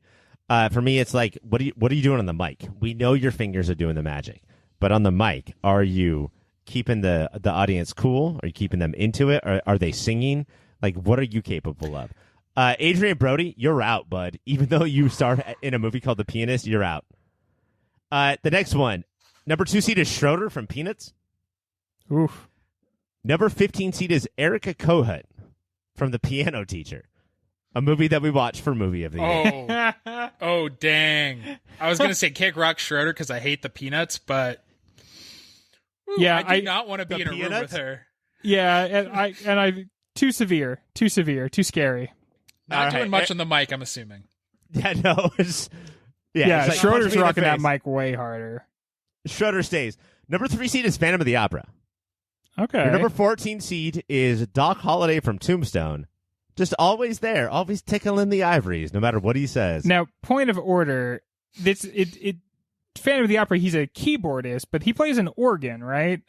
For me, it's like, what are you doing on the mic? We know your fingers are doing the magic, but on the mic, are you keeping the audience cool? Are you keeping them into it? Or are they singing? Like, what are you capable of? Adrian Brody, you're out, bud. Even though you starred in a movie called The Pianist, you're out. The next one, number 2 seed is Schroeder from Peanuts. Oof. Number 15 seed is Erica Kohut from The Piano Teacher, a movie that we watched for Movie of the Year. Oh, dang. I was going to say Kick Rock Schroeder because I hate the Peanuts, but I do not want to be in a room with her. Yeah, and I too severe, too scary. Not doing much on the mic, I'm assuming. Yeah, no. It's like Schroeder's rocking that mic way harder. Schroeder stays. Number 3 seed is Phantom of the Opera. Okay. Your number 14 seed is Doc Holliday from Tombstone. Just always there, always tickling the ivories, no matter what he says. Now, point of order, Phantom of the Opera, he's a keyboardist, but he plays an organ, right?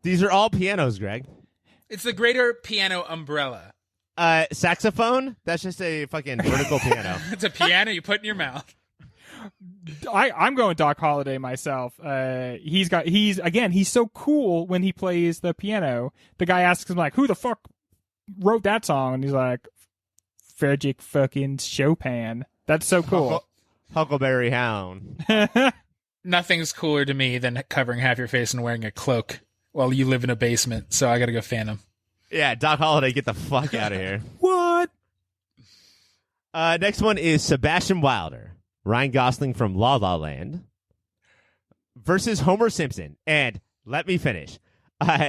These are all pianos, Greg. It's the greater piano umbrella. Saxophone? That's just a fucking vertical piano. It's a piano you put in your mouth. I'm going Doc Holliday myself. He's so cool when he plays the piano. The guy asks him, like, who the fuck wrote that song? And he's like, Frederick fucking Chopin. That's so cool. Huckleberry Hound. Nothing's cooler to me than covering half your face and wearing a cloak while you live in a basement, so I gotta go Phantom. Yeah, Doc Holliday, get the fuck out of here. What? Next one is Sebastian Wilder, Ryan Gosling from La La Land, versus Homer Simpson. And let me finish.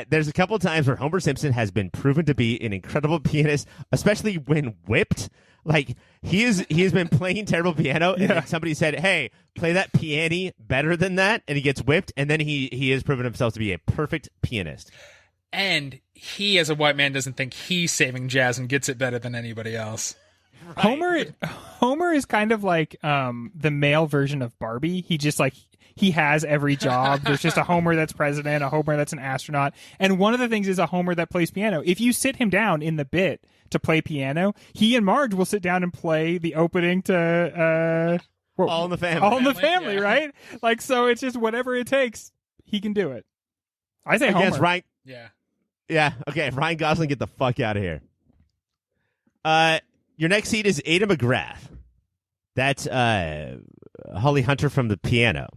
There's a couple times where Homer Simpson has been proven to be an incredible pianist, especially when whipped. Like, he has been playing terrible piano, and then somebody said, hey, play that piano better than that, and he gets whipped, and then he has proven himself to be a perfect pianist. And he, as a white man, doesn't think he's saving jazz and gets it better than anybody else. Right. Homer is kind of like the male version of Barbie. He just he has every job. There's just a Homer that's president, a Homer that's an astronaut, and one of the things is a Homer that plays piano. If you sit him down in the bit to play piano, he and Marge will sit down and play the opening to All in the Family. All in the Family, right? Like, so it's just whatever it takes, he can do it. I say Homer. Ryan. Yeah. Okay. Ryan Gosling, get the fuck out of here. Your next seed is Ada McGrath. That's Holly Hunter from The Piano.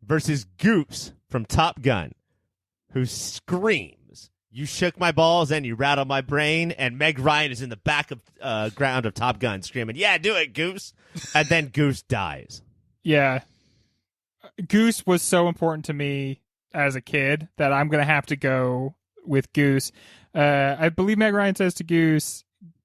Versus Goose from Top Gun, who screams, "You shook my balls and you rattled my brain." And Meg Ryan is in the back of ground of Top Gun screaming, "Yeah, do it, Goose." And then Goose dies. Yeah. Goose was so important to me as a kid that I'm going to have to go with Goose. I believe Meg Ryan says to Goose,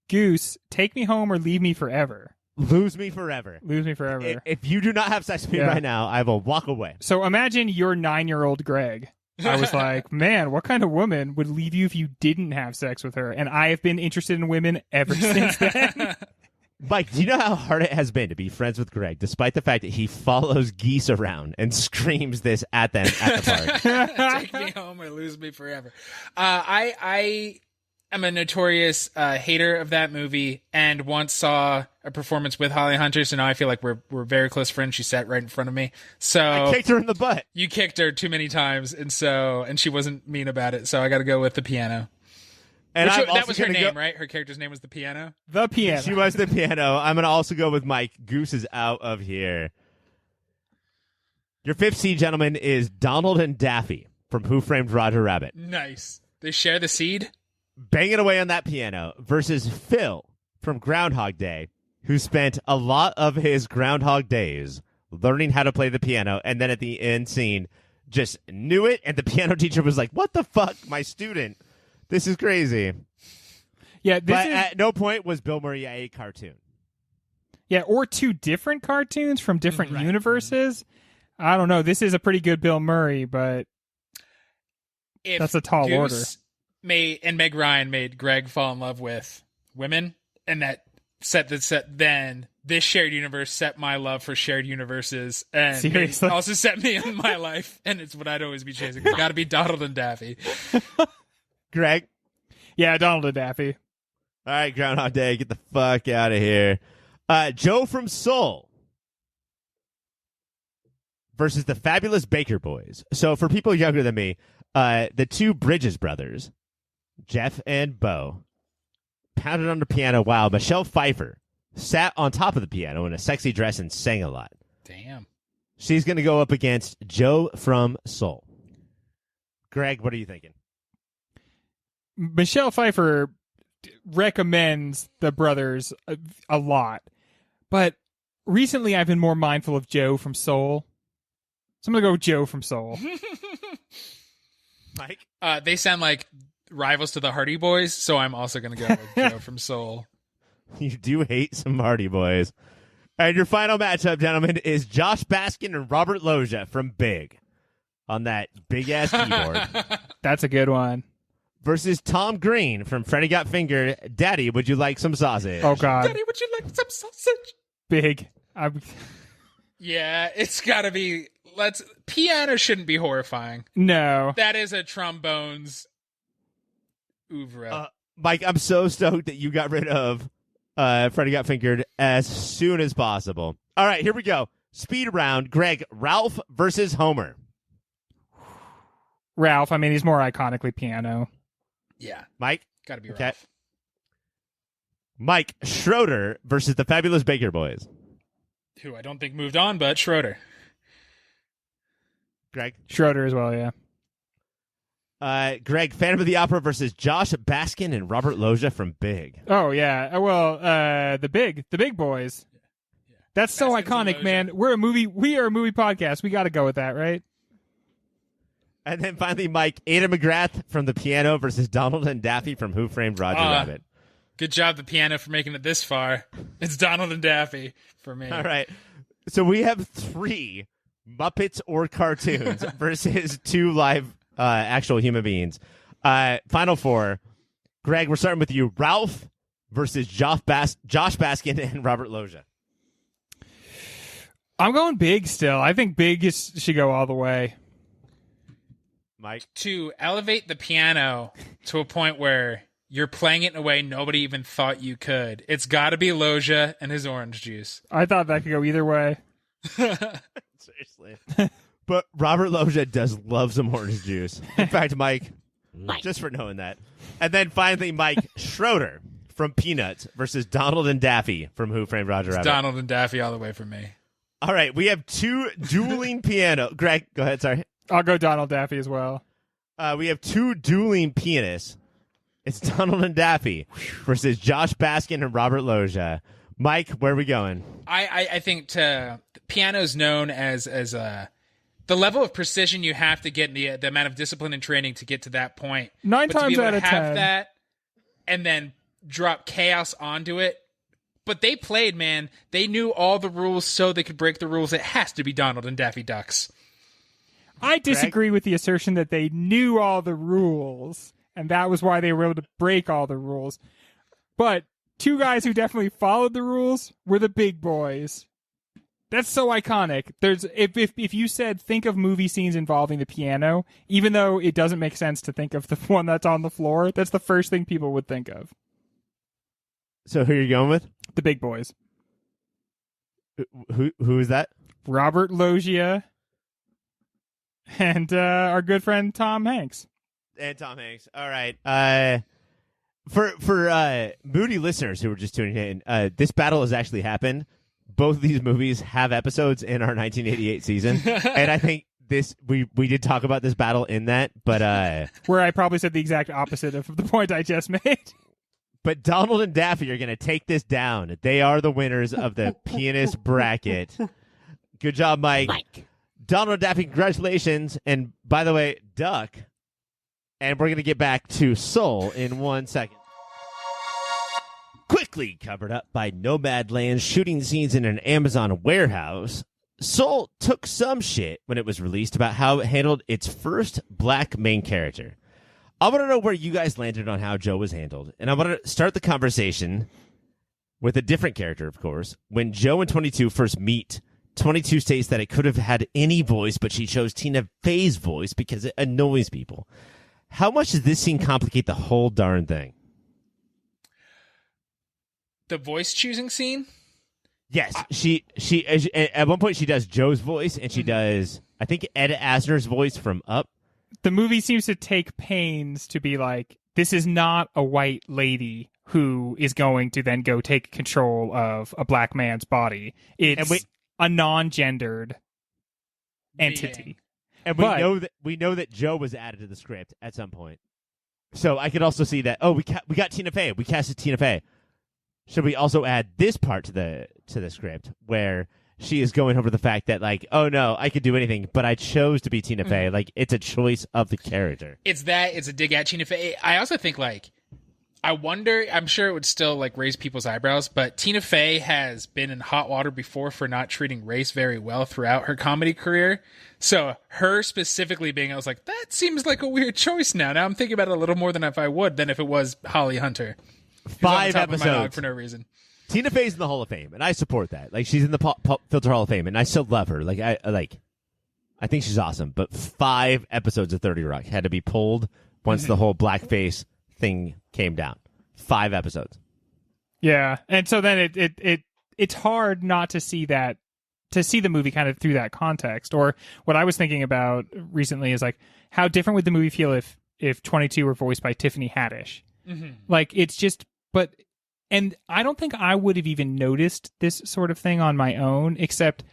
"Goose, take me home or leave me forever." Lose me forever. Lose me forever. If you do not have sex with me right now, I will walk away. So imagine you're 9-year-old Greg. I was like, man, what kind of woman would leave you if you didn't have sex with her? And I have been interested in women ever since then. Mike, do you know how hard it has been to be friends with Greg, despite the fact that he follows geese around and screams this at them at the park? Take me home or lose me forever. I am a notorious hater of that movie, and once saw a performance with Holly Hunter, so now I feel like we're very close friends. She sat right in front of me. So I kicked her in the butt. You kicked her too many times, and she wasn't mean about it, so I got to go with The Piano. And that was her name, right? Her character's name was The Piano? The Piano. She was The Piano. I'm going to also go with Mike. Goose is out of here. Your 5th seed, gentlemen, is Donald and Daffy from Who Framed Roger Rabbit. Nice. They share the seed? Banging away on that piano versus Phil from Groundhog Day, who spent a lot of his Groundhog Days learning how to play the piano, and then at the end scene just knew it, and the piano teacher was like, "What the fuck, my student? This is crazy." Yeah, but at no point was Bill Murray a cartoon. Yeah, or two different cartoons from different universes. I don't know. This is a pretty good Bill Murray, but that's a tall order. And Meg Ryan made Greg fall in love with women, and that then this shared universe set my love for shared universes, and Seriously? it also set me in my life, and it's what I'd always be chasing. It's got to be Donald and Daffy. Greg? Yeah, Donald and Daffy. All right, Groundhog Day, get the fuck out of here. Joe from Soul versus the Fabulous Baker Boys. So for people younger than me, the two Bridges brothers, Jeff and Bo, pounded on the piano while Michelle Pfeiffer sat on top of the piano in a sexy dress and sang a lot. Damn. She's going to go up against Joe from Soul. Greg, what are you thinking? Michelle Pfeiffer recommends the brothers a lot, but recently I've been more mindful of Joe from Soul. So I'm going to go with Joe from Soul. Mike? They sound like rivals to the Hardy Boys, so I'm also going to go with Joe from Soul. You do hate some Hardy Boys. And your final matchup, gentlemen, is Josh Baskin and Robert Loggia from Big on that big-ass keyboard That's a good one. versus Tom Green from Freddy Got Fingered. Daddy, would you like some sausage? Oh, God. Daddy, would you like some sausage? Big. Yeah, it's got to be. Piano shouldn't be horrifying. No. That is a trombones oeuvre. Mike, I'm so stoked that you got rid of Freddy Got Fingered as soon as possible. All right, here we go. Speed round. Greg, Ralph versus Homer. Ralph, I mean, he's more iconically piano. Yeah, Mike? got to be Okay. Ralph. Mike, Schroeder versus the Fabulous Baker Boys. Who I don't think moved on, but Schroeder. Greg? Schroeder as well, yeah. Greg, Phantom of the Opera versus Josh Baskin and Robert Loggia from Big. Oh, yeah. Well, the big boys. That's so Baskin's and iconic, Loggia. man. We are a movie podcast. We got to go with that, right? And then finally, Mike, Ada McGrath from the piano versus Donald and Daffy from Who Framed Roger Rabbit. Good job, the piano, for making it this far. It's Donald and Daffy for me. All right. So we have 3 Muppets or cartoons versus 2 live actual human beings. Final 4. Greg, we're starting with you. Ralph versus Josh Baskin and Robert Loggia. I'm going Big still. I think Big should go all the way. Mike? To elevate the piano to a point where you're playing it in a way nobody even thought you could, it's got to be Loggia and his orange juice. I thought that could go either way. Seriously. But Robert Loggia does love some orange juice. In fact, Mike, just for knowing that. And then finally, Mike, Schroeder from Peanuts versus Donald and Daffy from Who Framed Roger Rabbit. Donald and Daffy all the way for me. All right, we have 2 dueling piano. Greg, go ahead, sorry. I'll go Donald Daffy as well. We have 2 dueling pianists. It's Donald and Daffy versus Josh Baskin and Robert Loggia. Mike, where are we going? I think piano's known as the level of precision you have to get, the amount of discipline and training to get to that point. 9 But to times be able out to of have 10. that and then drop chaos onto it. But they played, man. They knew all the rules so they could break the rules. It has to be Donald and Daffy Ducks. I disagree with the assertion that they knew all the rules, and that was why they were able to break all the rules. But 2 guys who definitely followed the rules were the big boys. That's so iconic. There's if you said think of movie scenes involving the piano, even though it doesn't make sense to think of the one that's on the floor, that's the first thing people would think of. So who are you going with? The big boys. Who is that? Robert Loggia and our good friend Tom Hanks. And Tom Hanks. All right. For moody listeners who were just tuning in, this battle has actually happened. Both of these movies have episodes in our 1988 season, and I think we did talk about this battle in that, but where I probably said the exact opposite of the point I just made. But Donald and Daffy are going to take this down. They are the winners of the pianist bracket. Good job, Mike. Donald and Daffy, congratulations. And by the way, Duck. And we're going to get back to Soul in 1 second. Quickly covered up by Nomadland shooting scenes in an Amazon warehouse, Soul took some shit when it was released about how it handled its first black main character. I want to know where you guys landed on how Joe was handled, and I want to start the conversation with a different character, of course. When Joe and 22 first meet, 22 states that it could have had any voice, but she chose Tina Fey's voice because it annoys people. How much does this scene complicate the whole darn thing? The voice choosing scene? Yes, she at one point she does Joe's voice, and she does, I think, Ed Asner's voice from Up. The movie seems to take pains to be like, this is not a white lady who is going to then go take control of a black man's body. It's a non-gendered entity. And we know that Joe was added to the script at some point. So I could also see that, we got Tina Fey. We casted Tina Fey. Should we also add this part to the script where she is going over the fact that, like, oh no, I could do anything, but I chose to be Tina Fey. Like, it's a choice of the character. It's a dig at Tina Fey. I also think, like, I wonder, I'm sure it would still, like, raise people's eyebrows, but Tina Fey has been in hot water before for not treating race very well throughout her comedy career. So her specifically being, I was like, that seems like a weird choice now. Now I'm thinking about it a little more than if it was Holly Hunter. 5 episodes for no reason. Tina Fey's in the Hall of Fame, and I support that. Like, she's in the Pop Filter Hall of Fame, and I still love her. Like, I think she's awesome. But 5 episodes of 30 Rock had to be pulled once the whole blackface thing came down. 5 episodes. Yeah, and so then it's hard not to see that, to see the movie kind of through that context. Or what I was thinking about recently is, like, how different would the movie feel if 22 were voiced by Tiffany Haddish? Like, it's just, and I don't think I would have even noticed this sort of thing on my own, except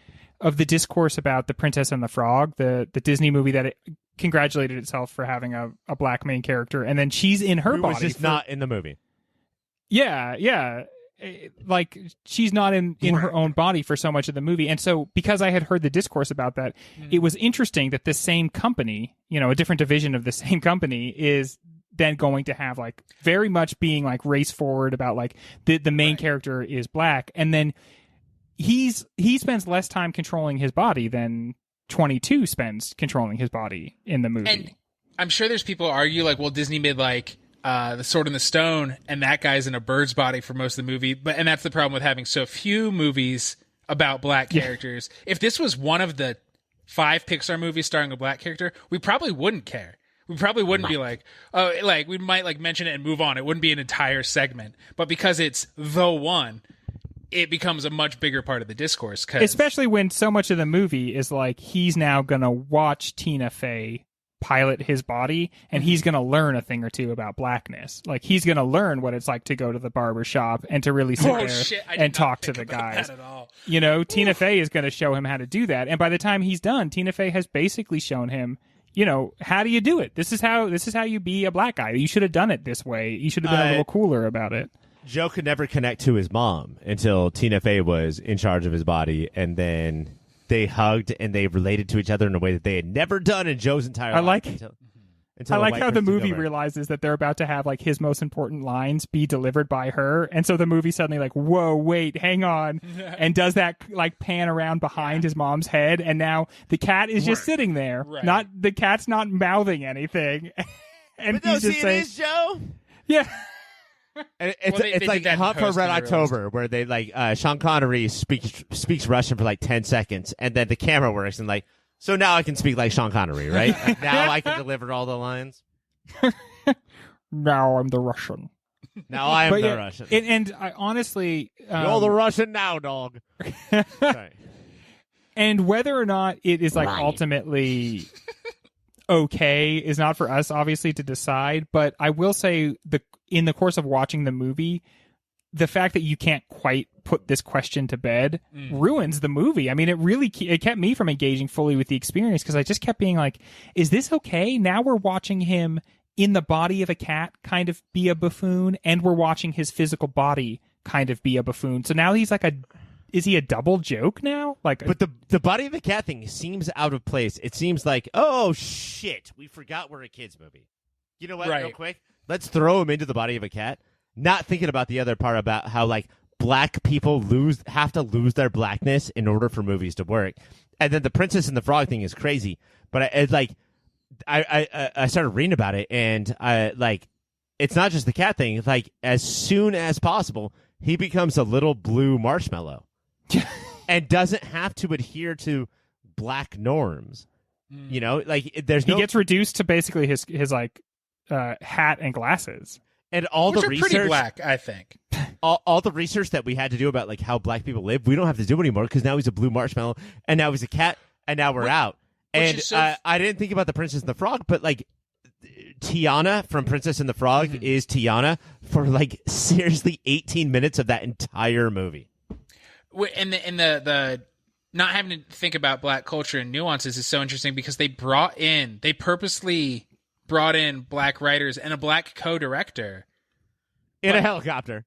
of the discourse about The Princess and the Frog, the Disney movie that it congratulated itself for having a black main character, and then she's in her Who body. was just not in the movie. Yeah. Like, she's not in her own body for so much of the movie. And so, because I had heard the discourse about that, it was interesting that the same company, a different division of the same company, is then going to have, like, very much being, like, race forward about, like, the main character is black, and then he spends less time controlling his body than 22 spends controlling his body in the movie. And I'm sure there's people who argue, like, well, Disney made, like, The Sword in the Stone, and that guy's in a bird's body for most of the movie, and that's the problem with having so few movies about black characters. If this was one of the 5 Pixar movies starring a black character, we probably wouldn't care. We probably wouldn't be like, oh, like, we might, like, mention it and move on. It wouldn't be an entire segment. But because it's the one, it becomes a much bigger part of the discourse. Especially when so much of the movie is, like, he's now going to watch Tina Fey pilot his body, and he's going to learn a thing or two about blackness. Like, he's going to learn what it's like to go to the barber shop and to really sit there and talk to the guys. Tina Fey is going to show him how to do that. And by the time he's done, Tina Fey has basically shown him, how do you do it? This is how you be a black guy. You should have done it this way. You should have been a little cooler about it. Joe could never connect to his mom until Tina Fey was in charge of his body, and then they hugged and they related to each other in a way that they had never done in Joe's entire life. I like how the movie realizes that they're about to have, like, his most important lines be delivered by her, and so the movie suddenly, like, whoa, wait, hang on, and does that, like, pan around behind his mom's head, and now the cat is just sitting there. Not the cat's not mouthing anything, and but he's just saying, it is Joe. Yeah. And it's like Hunt for Red October, where they, like, Sean Connery speaks Russian for like 10 seconds, and then the camera works, and, like, so now I can speak like Sean Connery, right? Now I can deliver all the lines. Now I'm the Russian. Now I am the Russian. And I honestly... You're the Russian now, dog. Sorry. And whether or not it is, like, ultimately okay is not for us, obviously, to decide. But I will say, in the course of watching the movie, the fact that you can't quite put this question to bed ruins the movie. I mean, it kept me from engaging fully with the experience, because I just kept being like, is this okay? Now we're watching him in the body of a cat kind of be a buffoon, and we're watching his physical body kind of be a buffoon. So now he's like is he a double joke now? Like, but the body of the cat thing seems out of place. It seems like, oh shit, we forgot we're a kids movie. You know what? Real quick, let's throw him into the body of a cat. Not thinking about the other part about how, like, black people have to lose their blackness in order for movies to work. And then the Princess and the Frog thing is crazy. But I started reading about it, and it's not just the cat thing. Like, as soon as possible, he becomes a little blue marshmallow and doesn't have to adhere to black norms. You know, like he gets reduced to basically his like hat and glasses. And all Which the are research, pretty black, I think. all the research that we had to do about like how black people live, we don't have to do anymore because now he's a blue marshmallow, and now he's a cat, and now we're out. And I didn't think about the Princess and the Frog, but like Tiana from Princess and the Frog is Tiana for like seriously 18 minutes of that entire movie. And the not having to think about black culture and nuances is so interesting because they purposely brought in black writers and a black co-director in a helicopter.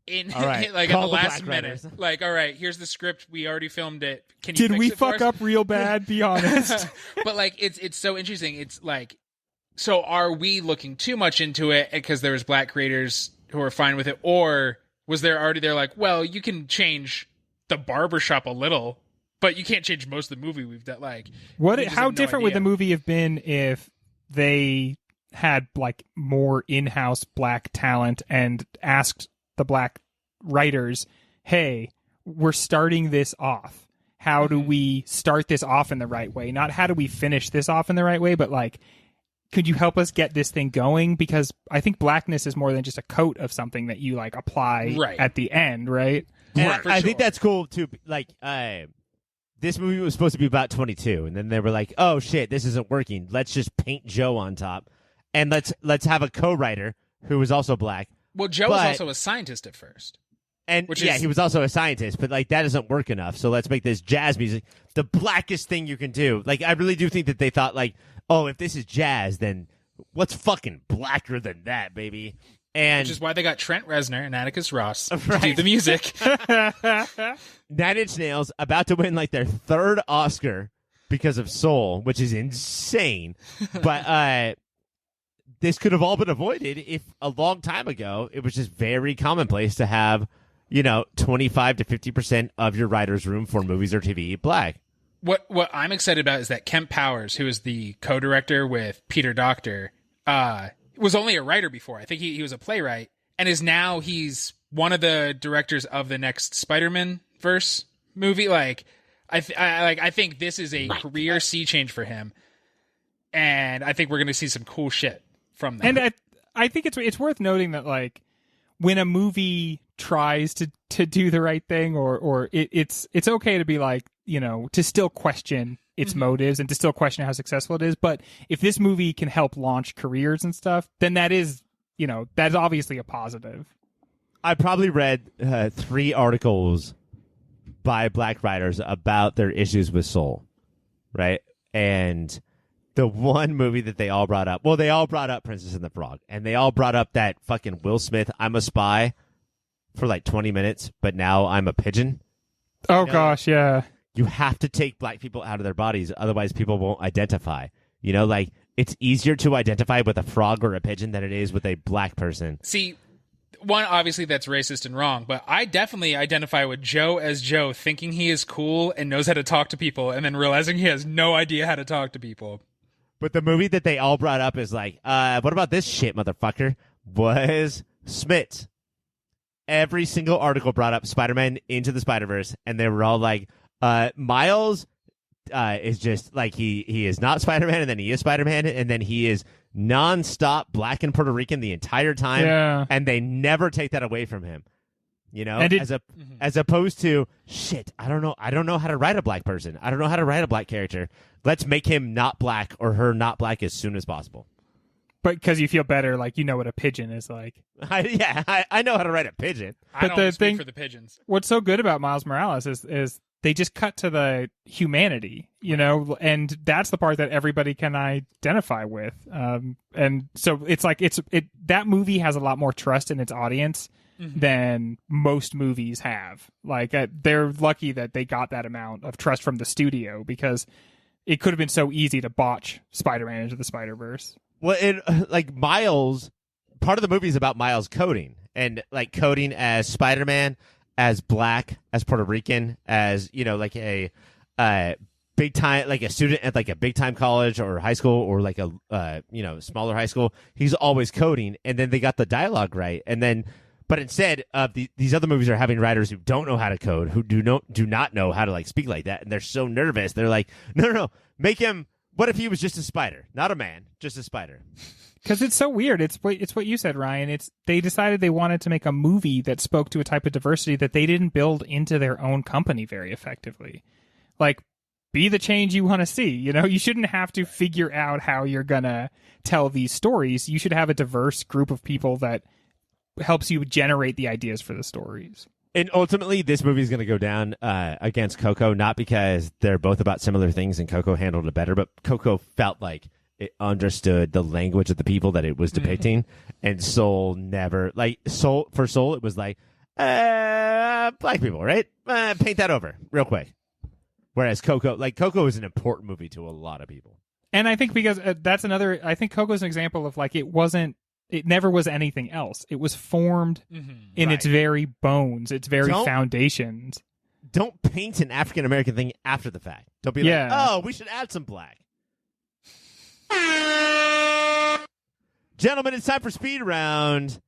All right. Like at the last minute, like, all right, here's the script. We already filmed it. Can you? Did we fuck up real bad? Be honest. But like, it's so interesting. It's like, so are we looking too much into it because there was black creators who are fine with it, or was there already they're like, well, you can change the barbershop a little, but you can't change most of the movie we've done. Like, how different would the movie have been if they had like more in-house black talent and asked the black writers, hey, we're starting this off. How do we start this off in the right way? Not how do we finish this off in the right way, but like, could you help us get this thing going? Because I think blackness is more than just a coat of something that you like apply at the end, right? And I think that's cool too. Like, this movie was supposed to be about 22, and then they were like, "Oh shit, this isn't working. Let's just paint Joe on top, and let's have a co-writer who was also black." Well, Joe was also a scientist at first, and he was also a scientist, but like that doesn't work enough. So let's make this jazz music the blackest thing you can do. Like, I really do think that they thought like, "Oh, if this is jazz, then what's fucking blacker than that, baby?" And which is why they got Trent Reznor and Atticus Ross to do the music. Nine Inch Nails about to win like their third Oscar because of Soul, which is insane. But this could have all been avoided if a long time ago it was just very commonplace to have, 25 to 50% of your writer's room for movies or TV black. What I'm excited about is that Kemp Powers, who is the co-director with Peter Docter, was only a writer before. I think he was a playwright, and he's one of the directors of the next Spider-Man verse movie. Like, I think this is a career sea change for him, and I think we're going to see some cool shit from that. And I think it's worth noting that like when a movie tries to do the right thing, or it's okay to be like, to still question its motives and to still question how successful it is. But if this movie can help launch careers and stuff, then that is, that's obviously a positive. I probably read 3 articles by black writers about their issues with Soul, right? And the one movie that they all brought up, well, they all brought up Princess and the Frog, and they all brought up that fucking Will Smith, I'm a spy for like 20 minutes, but now I'm a pigeon. Oh, gosh, yeah. You have to take black people out of their bodies, otherwise people won't identify. Like, it's easier to identify with a frog or a pigeon than it is with a black person. See, one, obviously that's racist and wrong, but I definitely identify with Joe as Joe, thinking he is cool and knows how to talk to people, and then realizing he has no idea how to talk to people. But the movie that they all brought up is like, what about this shit, motherfucker? Was Smits. Every single article brought up Spider-Man Into the Spider-Verse, and they were all like, Miles is just like he is not Spider-Man, and then he is Spider-Man, and then he is non-stop black and Puerto Rican the entire time, and they never take that away from him. As opposed to shit, I don't know how to write a black person. I don't know how to write a black character. Let's make him not black or her not black as soon as possible. But because you feel better, like what a pigeon is like. I know how to write a pigeon. I don't speak for the pigeons. What's so good about Miles Morales is they just cut to the humanity, and that's the part that everybody can identify with. And so it's like that movie has a lot more trust in its audience than most movies have. Like they're lucky that they got that amount of trust from the studio, because it could have been so easy to botch Spider-Man Into the Spider-Verse. Well, Miles, part of the movie is about Miles coding, and like coding as Spider-Man, as black, as Puerto Rican, as like a big time, like a student at like a big time college or high school, or like a smaller high school. He's always coding, and then they got the dialogue right, and then But instead, these other movies are having writers who don't know how to code, who do not know how to like speak like that, and they're so nervous. They're like, no, make him. What if he was just a spider, not a man, just a spider? Because it's so weird. It's what you said, Ryan. They decided they wanted to make a movie that spoke to a type of diversity that they didn't build into their own company very effectively. Like, be the change you want to see. You know, you shouldn't have to figure out how you're gonna tell these stories. You should have a diverse group of people that helps you generate the ideas for the stories. And ultimately, this movie is going to go down against Coco, not because they're both about similar things and Coco handled it better, but Coco felt like it understood the language of the people that it was depicting, and Soul never. Like, for Soul, it was like, black people, right? Paint that over real quick. Whereas Coco is an important movie to a lot of people. And I think because that's another, I think Coco's an example of like, it never was anything else. It was formed in its very bones, its very foundations. Don't paint an African-American thing after the fact. Don't be like, oh, we should add some black. Gentlemen, it's time for Speed Round.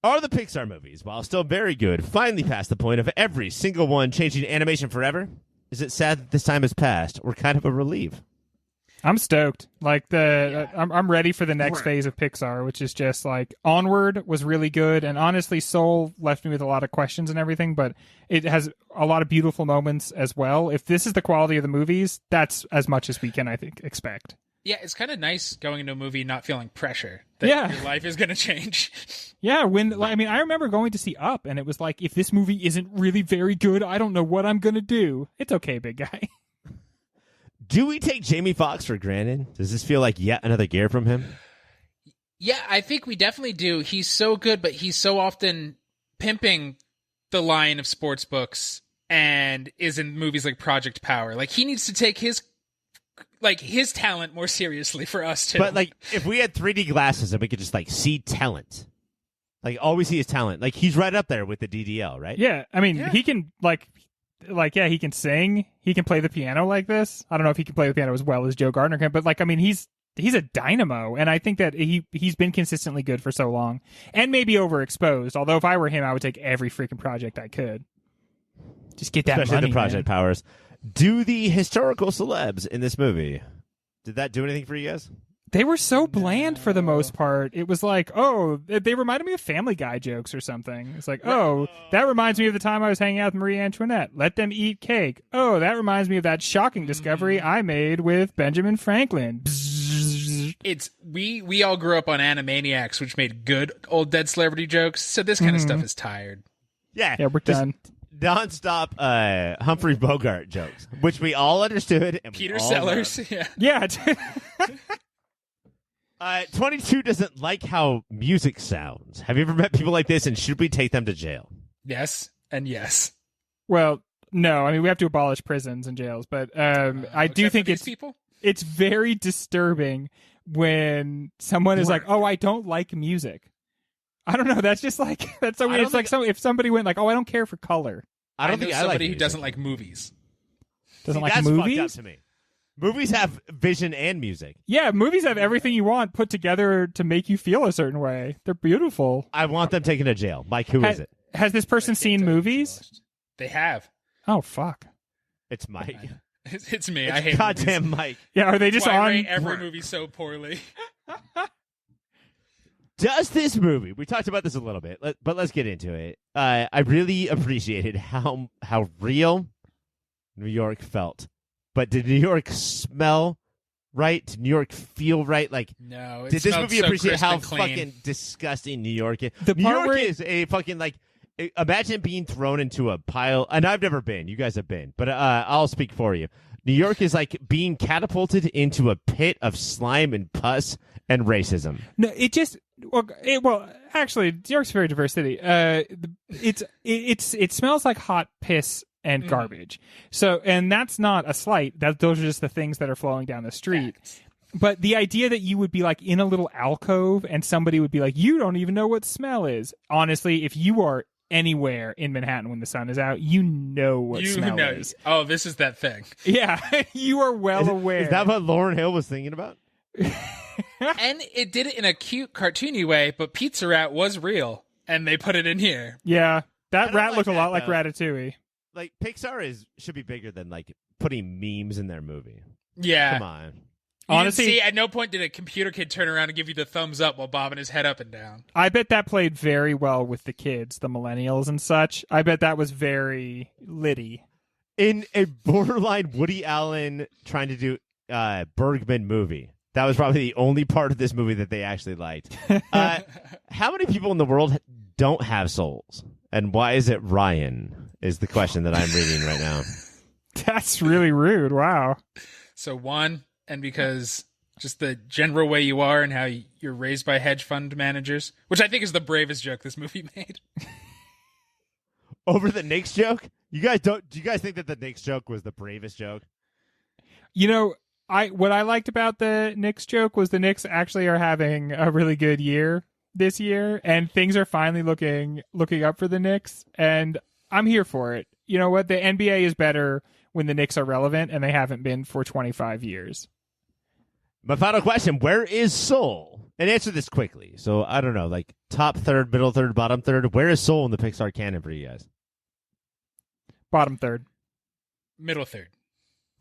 Are the Pixar movies, while still very good, finally past the point of every single one changing animation forever? Is it sad that this time has passed, or kind of a relief? I'm stoked. Like I'm ready for the next phase of Pixar, which is just like Onward was really good, and honestly, Soul left me with a lot of questions and everything, but it has a lot of beautiful moments as well. If this is the quality of the movies, that's as much as we can, I think, expect. Yeah, it's kind of nice going into a movie not feeling pressure that your life is going to change. Yeah, I remember going to see Up, and it was like, if this movie isn't really very good, I don't know what I'm going to do. It's okay, big guy. Do we take Jamie Foxx for granted? Does this feel like yet another gear from him? Yeah, I think we definitely do. He's so good, but he's so often pimping the line of sports books and is in movies like Project Power. Like, he needs to take his talent more seriously for us too. But like, if we had 3D glasses and we could just like see talent, like all we see is talent. Like, he's right up there with the DDL, right? Yeah, I mean, he can he can sing, he can play the piano like this. I don't know if he can play the piano as well as Joe Gardner can, but like, I mean, he's a dynamo, and I think that he's been consistently good for so long, and maybe overexposed. Although if I were him, I would take every freaking project I could. Just get that Especially money, the project man. powers. Do the historical celebs in this movie, did that do anything for you guys? They were so bland for the most part. It was like, oh, they reminded me of Family Guy jokes or something. It's like, oh, that reminds me of the time I was hanging out with Marie Antoinette. Let them eat cake. Oh, that reminds me of that shocking discovery I made with Benjamin Franklin. It's we all grew up on Animaniacs, which made good old dead celebrity jokes. So this kind of stuff is tired. Yeah, we're done. Non-stop Humphrey Bogart jokes, which we all understood. And Peter Sellers. Loved. Yeah. 22 doesn't like how music sounds. Have you ever met people like this, and should we take them to jail? Yes, and yes. Well, no. I mean, we have to abolish prisons and jails, but I do think it's very disturbing when someone is like, "Oh, I don't like music." I don't know. That's just like that's so weird. It's like if somebody went like, "Oh, I don't care for color." I don't think somebody who doesn't like movies. Doesn't like movies? Fucked up to me. Movies have vision and music. Yeah, movies have everything you want put together to make you feel a certain way. They're beautiful. I want them taken to jail. Mike, who is it? Has this person seen movies? They have. Oh, fuck. It's Mike. It's me. I hate goddamn movies. Mike. Yeah, are they just That's why on? I rate every movie so poorly. Does this movie, we talked about this a little bit, but let's get into it. I really appreciated how real New York felt. But did New York smell right? Did New York feel right? Like, no. Did this movie appreciate how fucking disgusting New York is? New York is a fucking, like, imagine being thrown into a pile. And I've never been. You guys have been. But I'll speak for you. New York is like being catapulted into a pit of slime and pus and racism. No, it just... actually, New York's a very diverse city. It smells like hot piss and garbage. So, and that's not a slight. Those are just the things that are flowing down the street. Facts. But the idea that you would be like in a little alcove and somebody would be like, you don't even know what smell is. Honestly, if you are anywhere in Manhattan when the sun is out, you know what smell is. Oh, this is that thing. Yeah, you are well aware. Is that what Lauryn Hill was thinking about? And it did it in a cute, cartoony way, but Pizza Rat was real. and they put it in here. Yeah, that don't rat like looked a that, lot like though. Ratatouille. Like Pixar should be bigger than like putting memes in their movie. Yeah. Come on. Honestly, see, at no point did a computer kid turn around and give you the thumbs up while bobbing his head up and down. I bet that played very well with the kids, the millennials and such. I bet that was very litty. In a borderline Woody Allen trying to do Bergman movie. That was probably the only part of this movie that they actually liked. How many people in the world don't have souls? And why is it Ryan is the question that I'm reading right now. That's really rude. Wow. So one, and because just the general way you are and how you're raised by hedge fund managers, which I think is the bravest joke this movie made. Over the Knicks joke? Do you guys think that the Knicks joke was the bravest joke? You know, what I liked about the Knicks joke was the Knicks actually are having a really good year this year, and things are finally looking up for the Knicks, and I'm here for it. You know what? The NBA is better when the Knicks are relevant, and they haven't been for 25 years. My final question, where is Soul? And answer this quickly. So, I don't know, like top third, middle third, bottom third. Where is Soul in the Pixar canon for you guys? Bottom third. Middle third.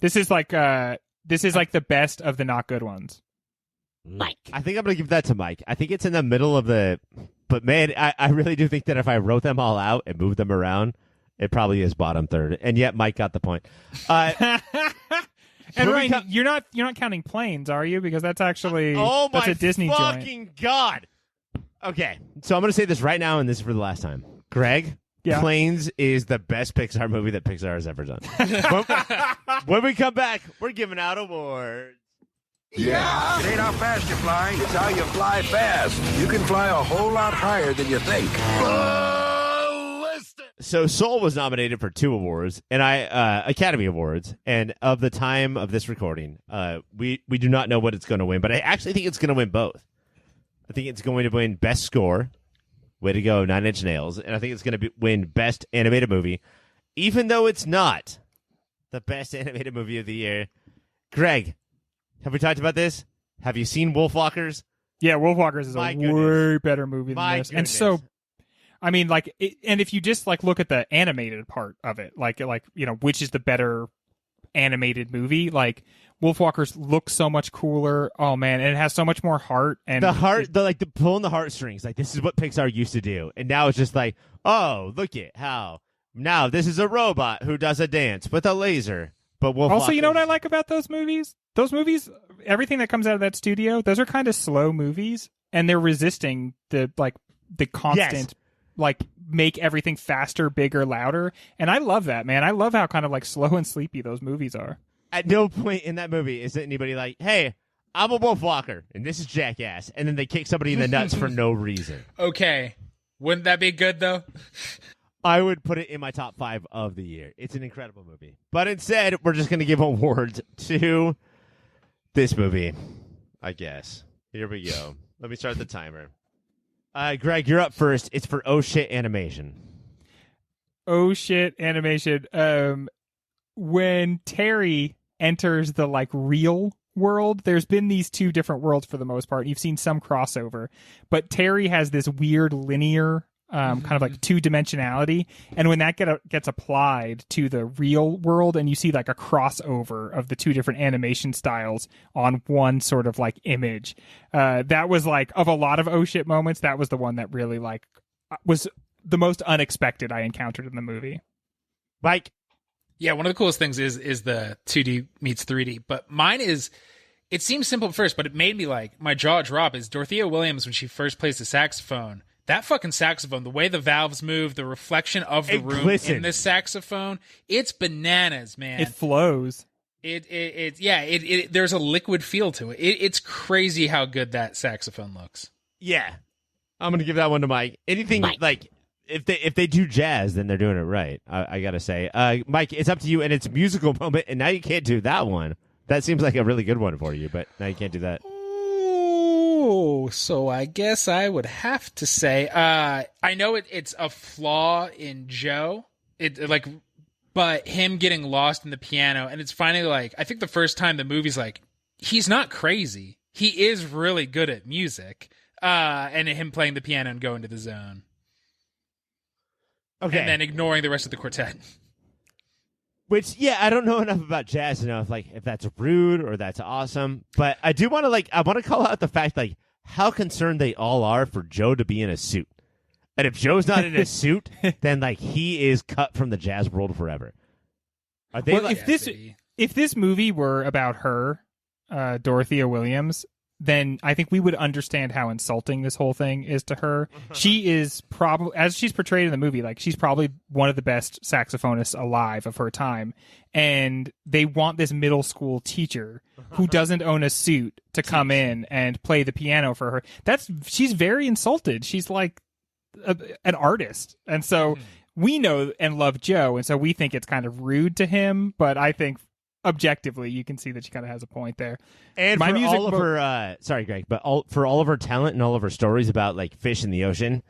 This is like the best of the not good ones. Mike. I think I'm going to give that to Mike. I think it's in the middle of the... But, man, I really do think that if I wrote them all out and moved them around, it probably is bottom third. And yet, Mike got the point. And Ryan, you're not counting planes, are you? Because that's actually that's a Disney fucking joint. God. Okay, so I'm going to say this right now, and this is for the last time. Greg, Yeah. Planes is the best Pixar movie that Pixar has ever done. when we come back, we're giving out awards. Yeah. It ain't how fast you fly, it's how you fly fast. You can fly a whole lot higher than you think. So Soul was nominated for 2 awards, and Academy Awards. And of the time of this recording, we do not know what it's going to win, but I actually think it's going to win both. I think it's going to win Best Score. Way to go, 9 Inch Nails. And I think it's going to win Best Animated Movie, even though it's not the Best Animated Movie of the year. Greg, have we talked about this? Have you seen Wolfwalkers? Yeah, Wolfwalkers is My a goodness. way better movie than My this. goodness. And so, I mean, like, and if you just like look at the animated part of it, like you know, which is the better animated movie? Like, Wolfwalkers looks so much cooler. Oh man, and it has so much more heart. And the pulling the heartstrings. Like, this is what Pixar used to do, and now it's just like, oh, look at how now this is a robot who does a dance with a laser. But Wolfwalkers. Also, you know what I like about those movies? Those movies, everything that comes out of that studio, those are kind of slow movies, and they're resisting the constant. Yes. Like, make everything faster, bigger, louder. And I love that, man. I love how kind of like slow and sleepy those movies are. At no point in that movie is anybody like, hey, I'm a Wolfwalker, and this is Jackass. And then they kick somebody in the nuts for no reason. Okay. Wouldn't that be good, though? I would put it in my top 5 of the year. It's an incredible movie. But instead, we're just going to give awards to this movie, I guess. Here we go. Let me start the timer. Greg, you're up first. It's for Oh Shit Animation. Oh shit, animation. When Terry enters the like real world, there's been these 2 different worlds for the most part. You've seen some crossover, but Terry has this weird linear kind of like 2-dimensionality, and when that gets applied to the real world, and you see like a crossover of the 2 different animation styles on one sort of like image, that was like, of a lot of oh shit moments, that was the one that really like was the most unexpected I encountered in the movie. Mike. Yeah, one of the coolest things is the 2D meets 3D. But mine is, it seems simple at first, but it made me like, my jaw drop, is Dorothea Williams when she first plays the saxophone. That fucking saxophone, the way the valves move, the reflection of the room in this saxophone, it's bananas, man. It flows. There's a liquid feel to it. It's crazy how good that saxophone looks. Yeah. I'm going to give that one to Mike. Anything like, if they do jazz, then they're doing it right. I got to say. Mike, it's up to you, and it's a musical moment, and now you can't do that one. That seems like a really good one for you, but now you can't do that. Oh, so I guess I would have to say, I know it's a flaw in Joe. But him getting lost in the piano, and it's finally like, I think the first time the movie's like, he's not crazy. He is really good at music. And him playing the piano and going to the zone. Okay. and then ignoring the rest of the quartet. Which, yeah, I don't know enough about jazz to know if that's rude or that's awesome. But I do want to I want to call out the fact how concerned they all are for Joe to be in a suit. And if Joe's not in a suit, then he is cut from the jazz world forever. Are they if this movie were about her, Dorothea Williams, then I think we would understand how insulting this whole thing is to her. She is probably, as she's portrayed in the movie, she's probably one of the best saxophonists alive of her time. And they want this middle school teacher who doesn't own a suit to come in and play the piano for her. She's very insulted. She's an artist. And so we know and love Joe. And so we think it's kind of rude to him, but I think objectively, you can see that she kind of has a point there. And for all of her, sorry, Greg, but for all of her talent and all of her stories about fish in the ocean,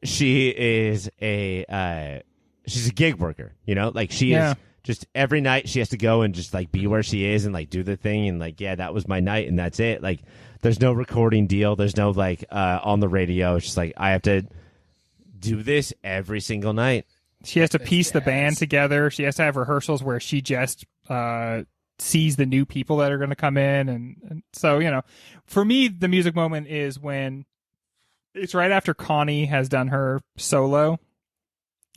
she is she's a gig worker. She is just every night she has to go and just be where she is and do the thing and that was my night and that's it. There's no recording deal. There's no on the radio. It's just I have to do this every single night. She has to piece the band together. She has to have rehearsals where she just sees the new people that are going to come in. And so, for me, the music moment is when it's right after Connie has done her solo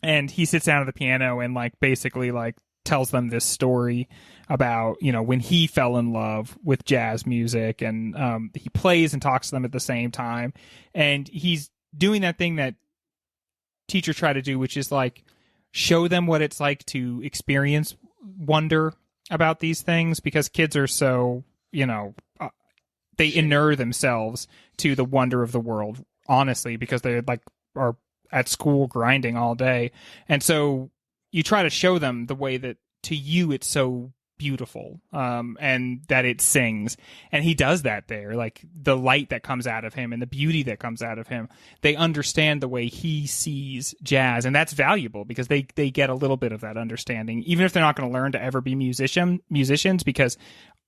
and he sits down at the piano and basically tells them this story about, when he fell in love with jazz music and he plays and talks to them at the same time. And he's doing that thing that teachers try to do, which is show them what it's like to experience wonder about these things, because kids are so, they inure themselves to the wonder of the world, honestly, because they are at school grinding all day. And so you try to show them the way that to you it's so beautiful, and that it sings. And he does that there, the light that comes out of him and the beauty that comes out of him. They understand the way he sees jazz, and that's valuable because they get a little bit of that understanding, even if they're not going to learn to ever be musicians, because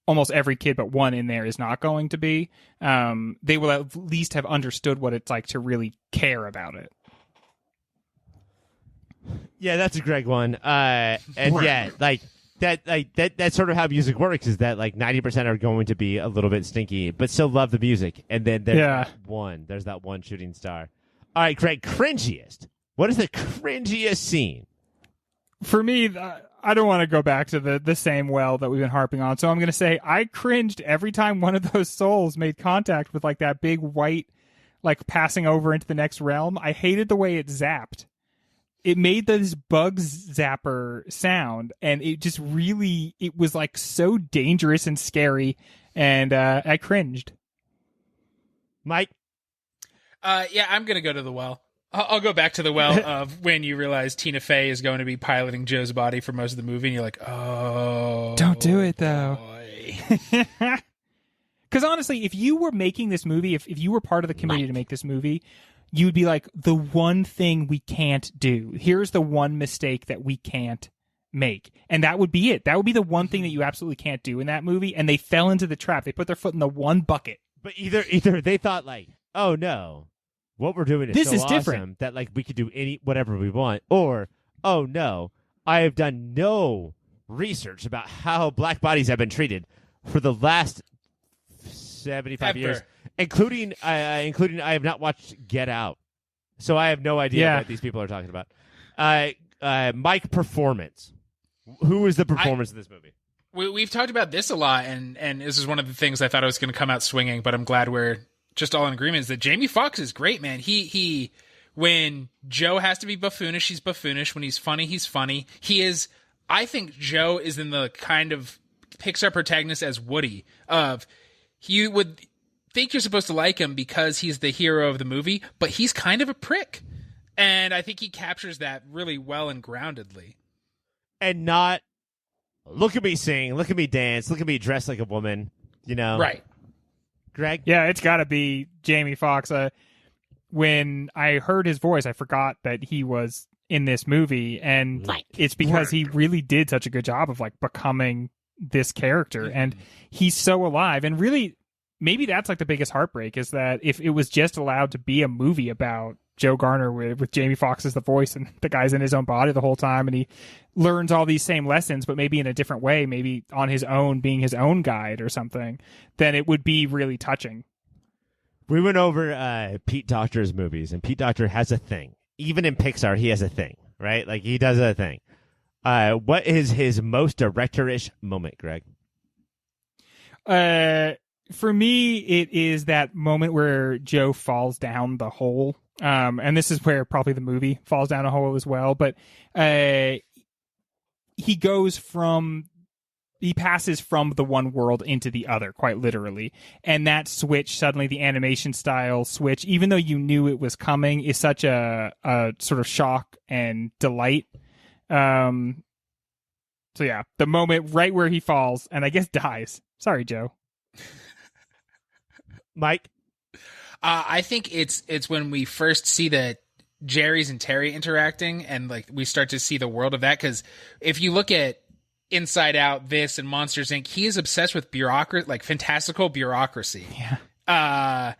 almost every kid but one in there is not going to be. They will at least have understood what it's like to really care about it. Yeah, that's a Greg one. And yeah, that's sort of how music works, is that 90% are going to be a little bit stinky but still love the music, and then there's that one shooting star. All right, Greg, cringiest. What is the cringiest scene? For me, I don't want to go back to the same well that we've been harping on, so I'm going to say I cringed every time one of those souls made contact with that big white passing over into the next realm. I hated the way it zapped. It made this Bugs Zapper sound, and it just really, it was so dangerous and scary, and I cringed. Mike? Yeah, I'm going to go to the well. I'll go back to the well of when you realize Tina Fey is going to be piloting Joe's body for most of the movie, and you're like, oh. Don't do it, though. Because honestly, if you were making this movie, if you were part of the committee to make this movie, you would be the one thing we can't do. Here's the one mistake that we can't make. And that would be it. That would be the one thing that you absolutely can't do in that movie. And they fell into the trap. They put their foot in the one bucket. But either they thought oh no, what we're doing is so awesome different that we could do whatever we want. Or, oh no, I have done no research about how black bodies have been treated for the last 75 years. Including I have not watched Get Out, so I have no idea what these people are talking about. Mike, performance. Who is the performance in this movie? We've talked about this a lot, and this is one of the things I thought I was going to come out swinging, but I'm glad we're just all in agreement. Is that Jamie Foxx is great, man. He when Joe has to be buffoonish, he's buffoonish. When he's funny. He is. I think Joe is in the kind of Pixar protagonist as Woody. You would think you're supposed to like him because he's the hero of the movie, but he's kind of a prick. And I think he captures that really well and groundedly. And not, look at me sing, look at me dance, look at me dress like a woman, Right. Greg? Yeah, it's got to be Jamie Foxx. When I heard his voice, I forgot that he was in this movie, and it's because he really did such a good job of becoming this character, and he's so alive. And really, maybe that's like the biggest heartbreak, is that if it was just allowed to be a movie about Joe Garner with Jamie Foxx as the voice, and the guy's in his own body the whole time, and he learns all these same lessons, but maybe in a different way, maybe on his own, being his own guide or something, then it would be really touching. We went over Pete Docter's movies, and Pete Docter has a thing. Even in Pixar, he has a thing, right? Like, he does a thing. What is his most director-ish moment, Greg? For me, it is that moment where Joe falls down the hole. And this is where probably the movie falls down a hole as well. But he passes from the one world into the other, quite literally. And that switch, suddenly the animation style switch, even though you knew it was coming, is such a sort of shock and delight. So yeah, the moment right where he falls and I guess dies. Sorry, Joe. Mike? I think it's when we first see the Jerry's and Terry interacting, and like we start to see the world of that. Because if you look at Inside Out, this, and Monsters Inc., he is obsessed with bureaucracy, like fantastical bureaucracy. Yeah.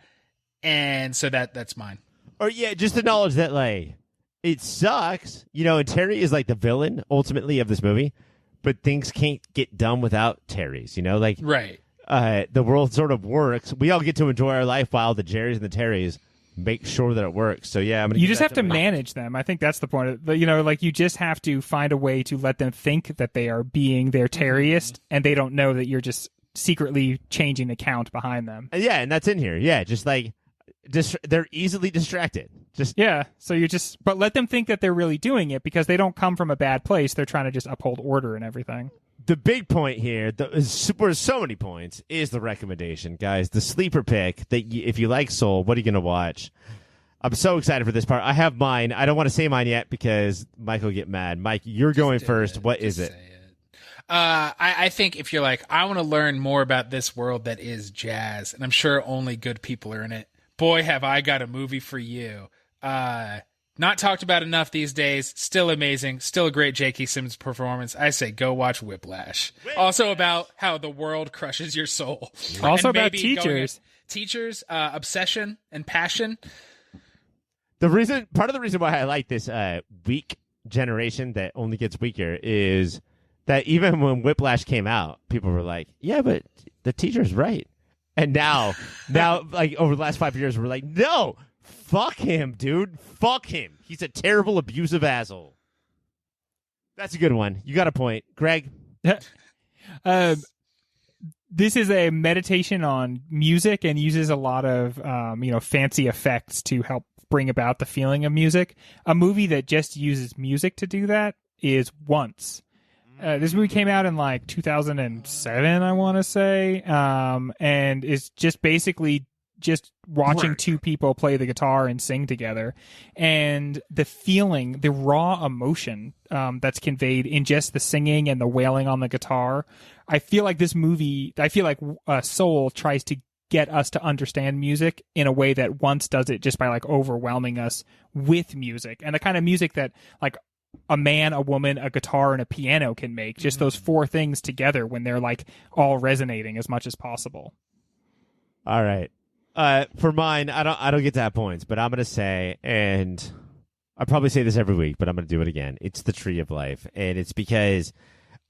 And so that's mine. Or yeah, just acknowledge that, like, it sucks, and Terry is like the villain ultimately of this movie, but things can't get done without Terry's. Like right. The world sort of works. We all get to enjoy our life while the Jerrys and the Terrys make sure that it works. So yeah, you just have to manage them. I think that's the point. Like you just have to find a way to let them think that they are being their Terryist, and they don't know that you're just secretly changing the count behind them. Yeah, and that's in here. Yeah, just like they're easily distracted. But let them think that they're really doing it, because they don't come from a bad place. They're trying to just uphold order and everything. The big point here, where so many points, is the recommendation, guys. The sleeper pick that if you like Soul, what are you going to watch? I'm so excited for this part. I have mine. I don't want to say mine yet because Mike will get mad. Mike, you're going first. What is it? I think if you're like, I want to learn more about this world that is jazz, and I'm sure only good people are in it, boy, have I got a movie for you. Not talked about enough these days. Still amazing. Still a great J.K. Simmons performance. I say go watch Whiplash. Also about how the world crushes your soul. Also about teachers. Obsession and passion. Part of the reason why I like this weak generation that only gets weaker is that even when Whiplash came out, people were like, yeah, but the teacher's right. And now, like over the last 5 years, we're like, no, fuck him, dude. Fuck him. He's a terrible, abusive asshole. That's a good one. You got a point. Greg? This is a meditation on music and uses a lot of, fancy effects to help bring about the feeling of music. A movie that just uses music to do that is Once. This movie came out in like 2007, I want to say, and is just basically just watching two people play the guitar and sing together, and the feeling, the raw emotion that's conveyed in just the singing and the wailing on the guitar. I feel like Soul tries to get us to understand music in a way that Once does it just by like overwhelming us with music, and the kind of music that like a man, a woman, a guitar, and a piano can make. Just those four things together when they're like all resonating as much as possible. All right. For mine, I don't get to have points, but I'm gonna say, and I probably say this every week, but I'm gonna do it again. It's The Tree of Life, and it's because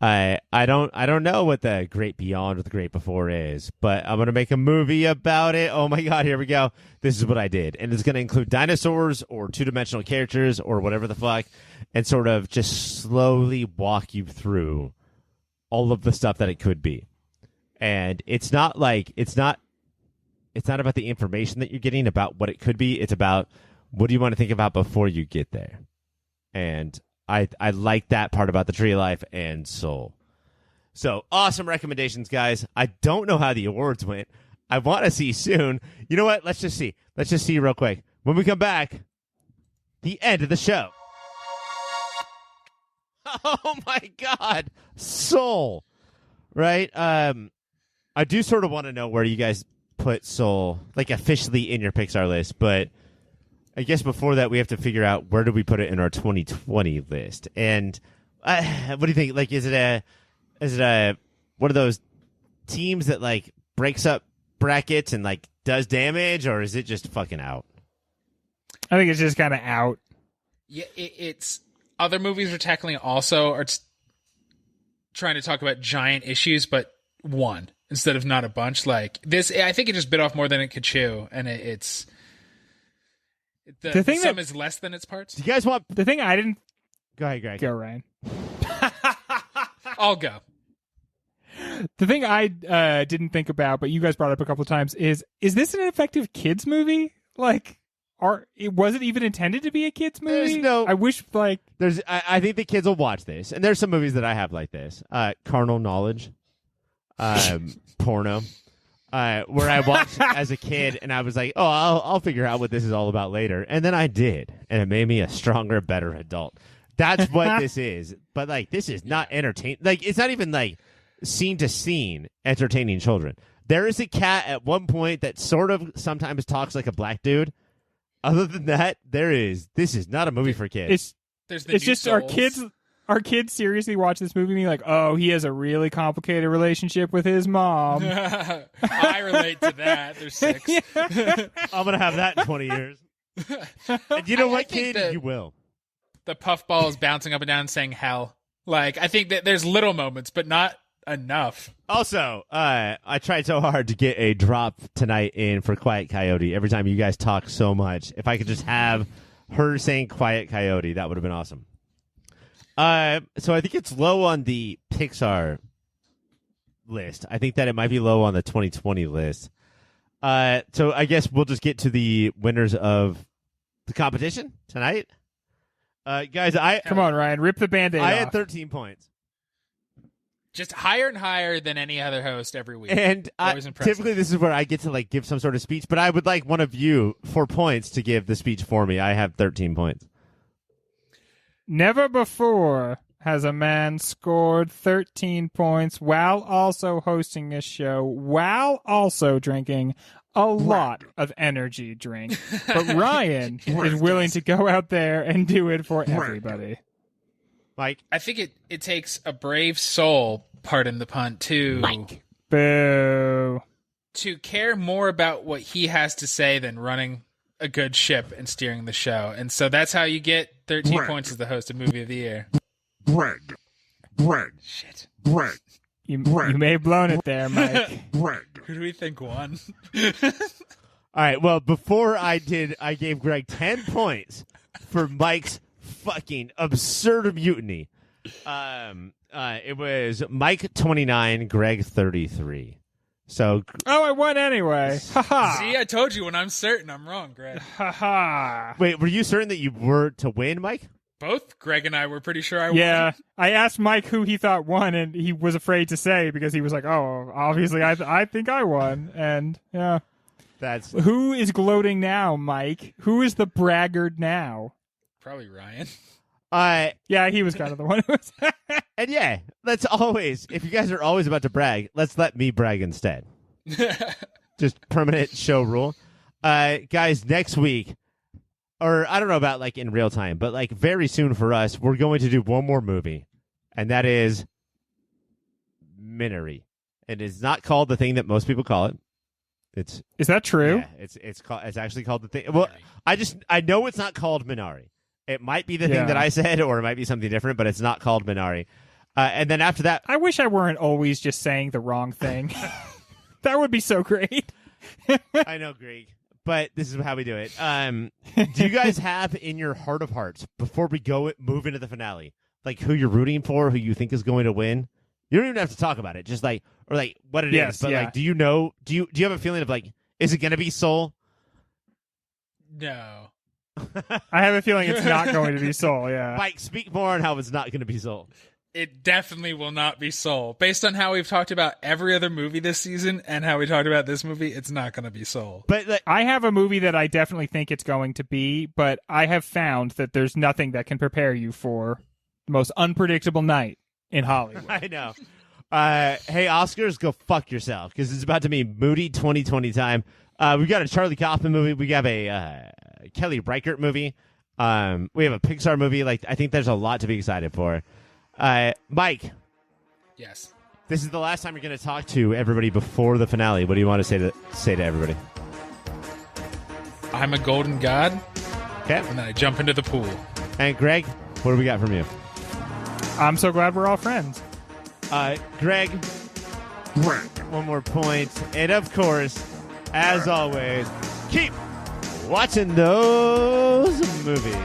I don't know what the great beyond or the great before is, but I'm gonna make a movie about it. Oh my god, here we go. This is what I did, and it's gonna include dinosaurs or two-dimensional characters or whatever the fuck, and sort of just slowly walk you through all of the stuff that it could be. And it's not about the information that you're getting about what it could be. It's about what do you want to think about before you get there. And I like that part about The Tree of Life and Soul. So awesome recommendations, guys. I don't know how the awards went. I want to see soon. You know what? Let's just see. Let's just see real quick. When we come back, the end of the show. Oh my God. Soul. Right? I do sort of want to know where you guys put Soul, like officially in your Pixar list, but I guess before that we have to figure out where do we put it in our 2020 list. And what do you think? Like, is it a one of those teams that like breaks up brackets and like does damage, or is it just fucking out? I think it's just kind of out. Yeah, it's other movies are tackling also are trying to talk about giant issues, but one instead of not a bunch. Like this, I think it just bit off more than it could chew, and it's the thing sum that is less than its parts. Do you guys want? the thing I didn't Go ahead, Greg. go Ryan. I'll go. The thing I didn't think about, but you guys brought up a couple of times, is this an effective kids movie? Like, was it even intended to be a kids movie? There's no- I wish like I think the kids will watch this, and there's some movies that I have like this. Carnal Knowledge, porno, where I watched as a kid, and I was like, oh, I'll figure out what this is all about later, and then I did, and it made me a stronger, better adult. That's what this is. But like, this is not entertain. Like, it's not even like scene to scene entertaining children. There is a cat at one point that sort of sometimes talks like a black dude. Other than that, this is not a movie for kids. There's the it's new just Souls. our kids seriously watch this movie and be like, oh, he has a really complicated relationship with his mom. I relate to that. There's 6. I'm going to have that in 20 years. And you know I what, think kid? You will. The puffball is bouncing up and down saying hell. Like, I think that there's little moments, but not enough. Also, I tried so hard to get a drop tonight in for Quiet Coyote. Every time you guys talk so much, if I could just have her saying Quiet Coyote, that would have been awesome. So I think it's low on the Pixar list. I think that it might be low on the 2020 list. So I guess we'll just get to the winners of the competition tonight. Guys, Come on, Ryan, rip the Band-Aid off. I had 13 points. Just higher and higher than any other host every week. And Always impressive. typically this is where I get to like give some sort of speech, but I would like one of you 4 points to give the speech for me. I have 13 points. Never before has a man scored 13 points while also hosting a show, while also drinking a lot of energy drink. But Ryan is willing to go out there and do it for everybody. Mike? I think it takes a brave soul, pardon the pun, Mike. Boo. to care more about what he has to say than running a good ship and steering the show. And so that's how you get 13 points as the host of Movie of the Year. Greg. Shit. You may have blown it there, Mike. Who do we think won? All right, well, before I gave Greg 10 points for Mike's fucking absurd mutiny. It was Mike 29, Greg 33. So, Oh, I won anyway. Ha-ha. See, I told you when I'm certain I'm wrong, Greg. Ha-ha. wait, were you certain that you were to win, Mike? Both Greg and I were pretty sure I won. Yeah, I asked Mike who he thought won, and he was afraid to say because he was like, "Oh, obviously, I think I won." And yeah, That's who is gloating now, Mike? Who is the braggart now? Probably Ryan. Yeah, he was kind of the one who was. And yeah, let's always, if you guys are always about to brag, let's let me brag instead. Just permanent show rule. Guys, next week, or I don't know about like in real time, but like very soon for us, we're going to do one more movie, and that is Minari. It is not called the thing that most people call it. Is that true? Yeah, it's actually called the thing. Well, I know it's not called Minari. It might be the thing that I said, or it might be something different, but it's not called Minari. And then after that, I wish I weren't always just saying the wrong thing. That would be so great. I know, Greg, but this is how we do it. Do you guys have in your heart of hearts, before we move into the finale, like who you're rooting for, who you think is going to win? You don't even have to talk about it, just like, or like what it is. But like, do you know? Do you have a feeling of like, is it going to be Soul? No. I have a feeling it's not going to be Soul. Yeah, Mike, speak more on how it's not going to be Soul. It definitely will not be Soul. Based on how we've talked about every other movie this season and how we talked about this movie, it's not going to be Soul. But like, I have a movie that I definitely think it's going to be, but I have found that there's nothing that can prepare you for the most unpredictable night in Hollywood. I know. Hey, Oscars, go fuck yourself, because it's about to be Moody 2020 time. We've got a Charlie Kaufman movie. We have a Kelly Reichardt movie. We have a Pixar movie. Like, I think there's a lot to be excited for. Mike. Yes. This is the last time you're going to talk to everybody before the finale. What do you want to say to everybody? I'm a golden god, Okay. and then I jump into the pool. And Greg, what do we got from you? I'm so glad we're all friends. Greg, one more point. And of course, as always, keep watching those movies.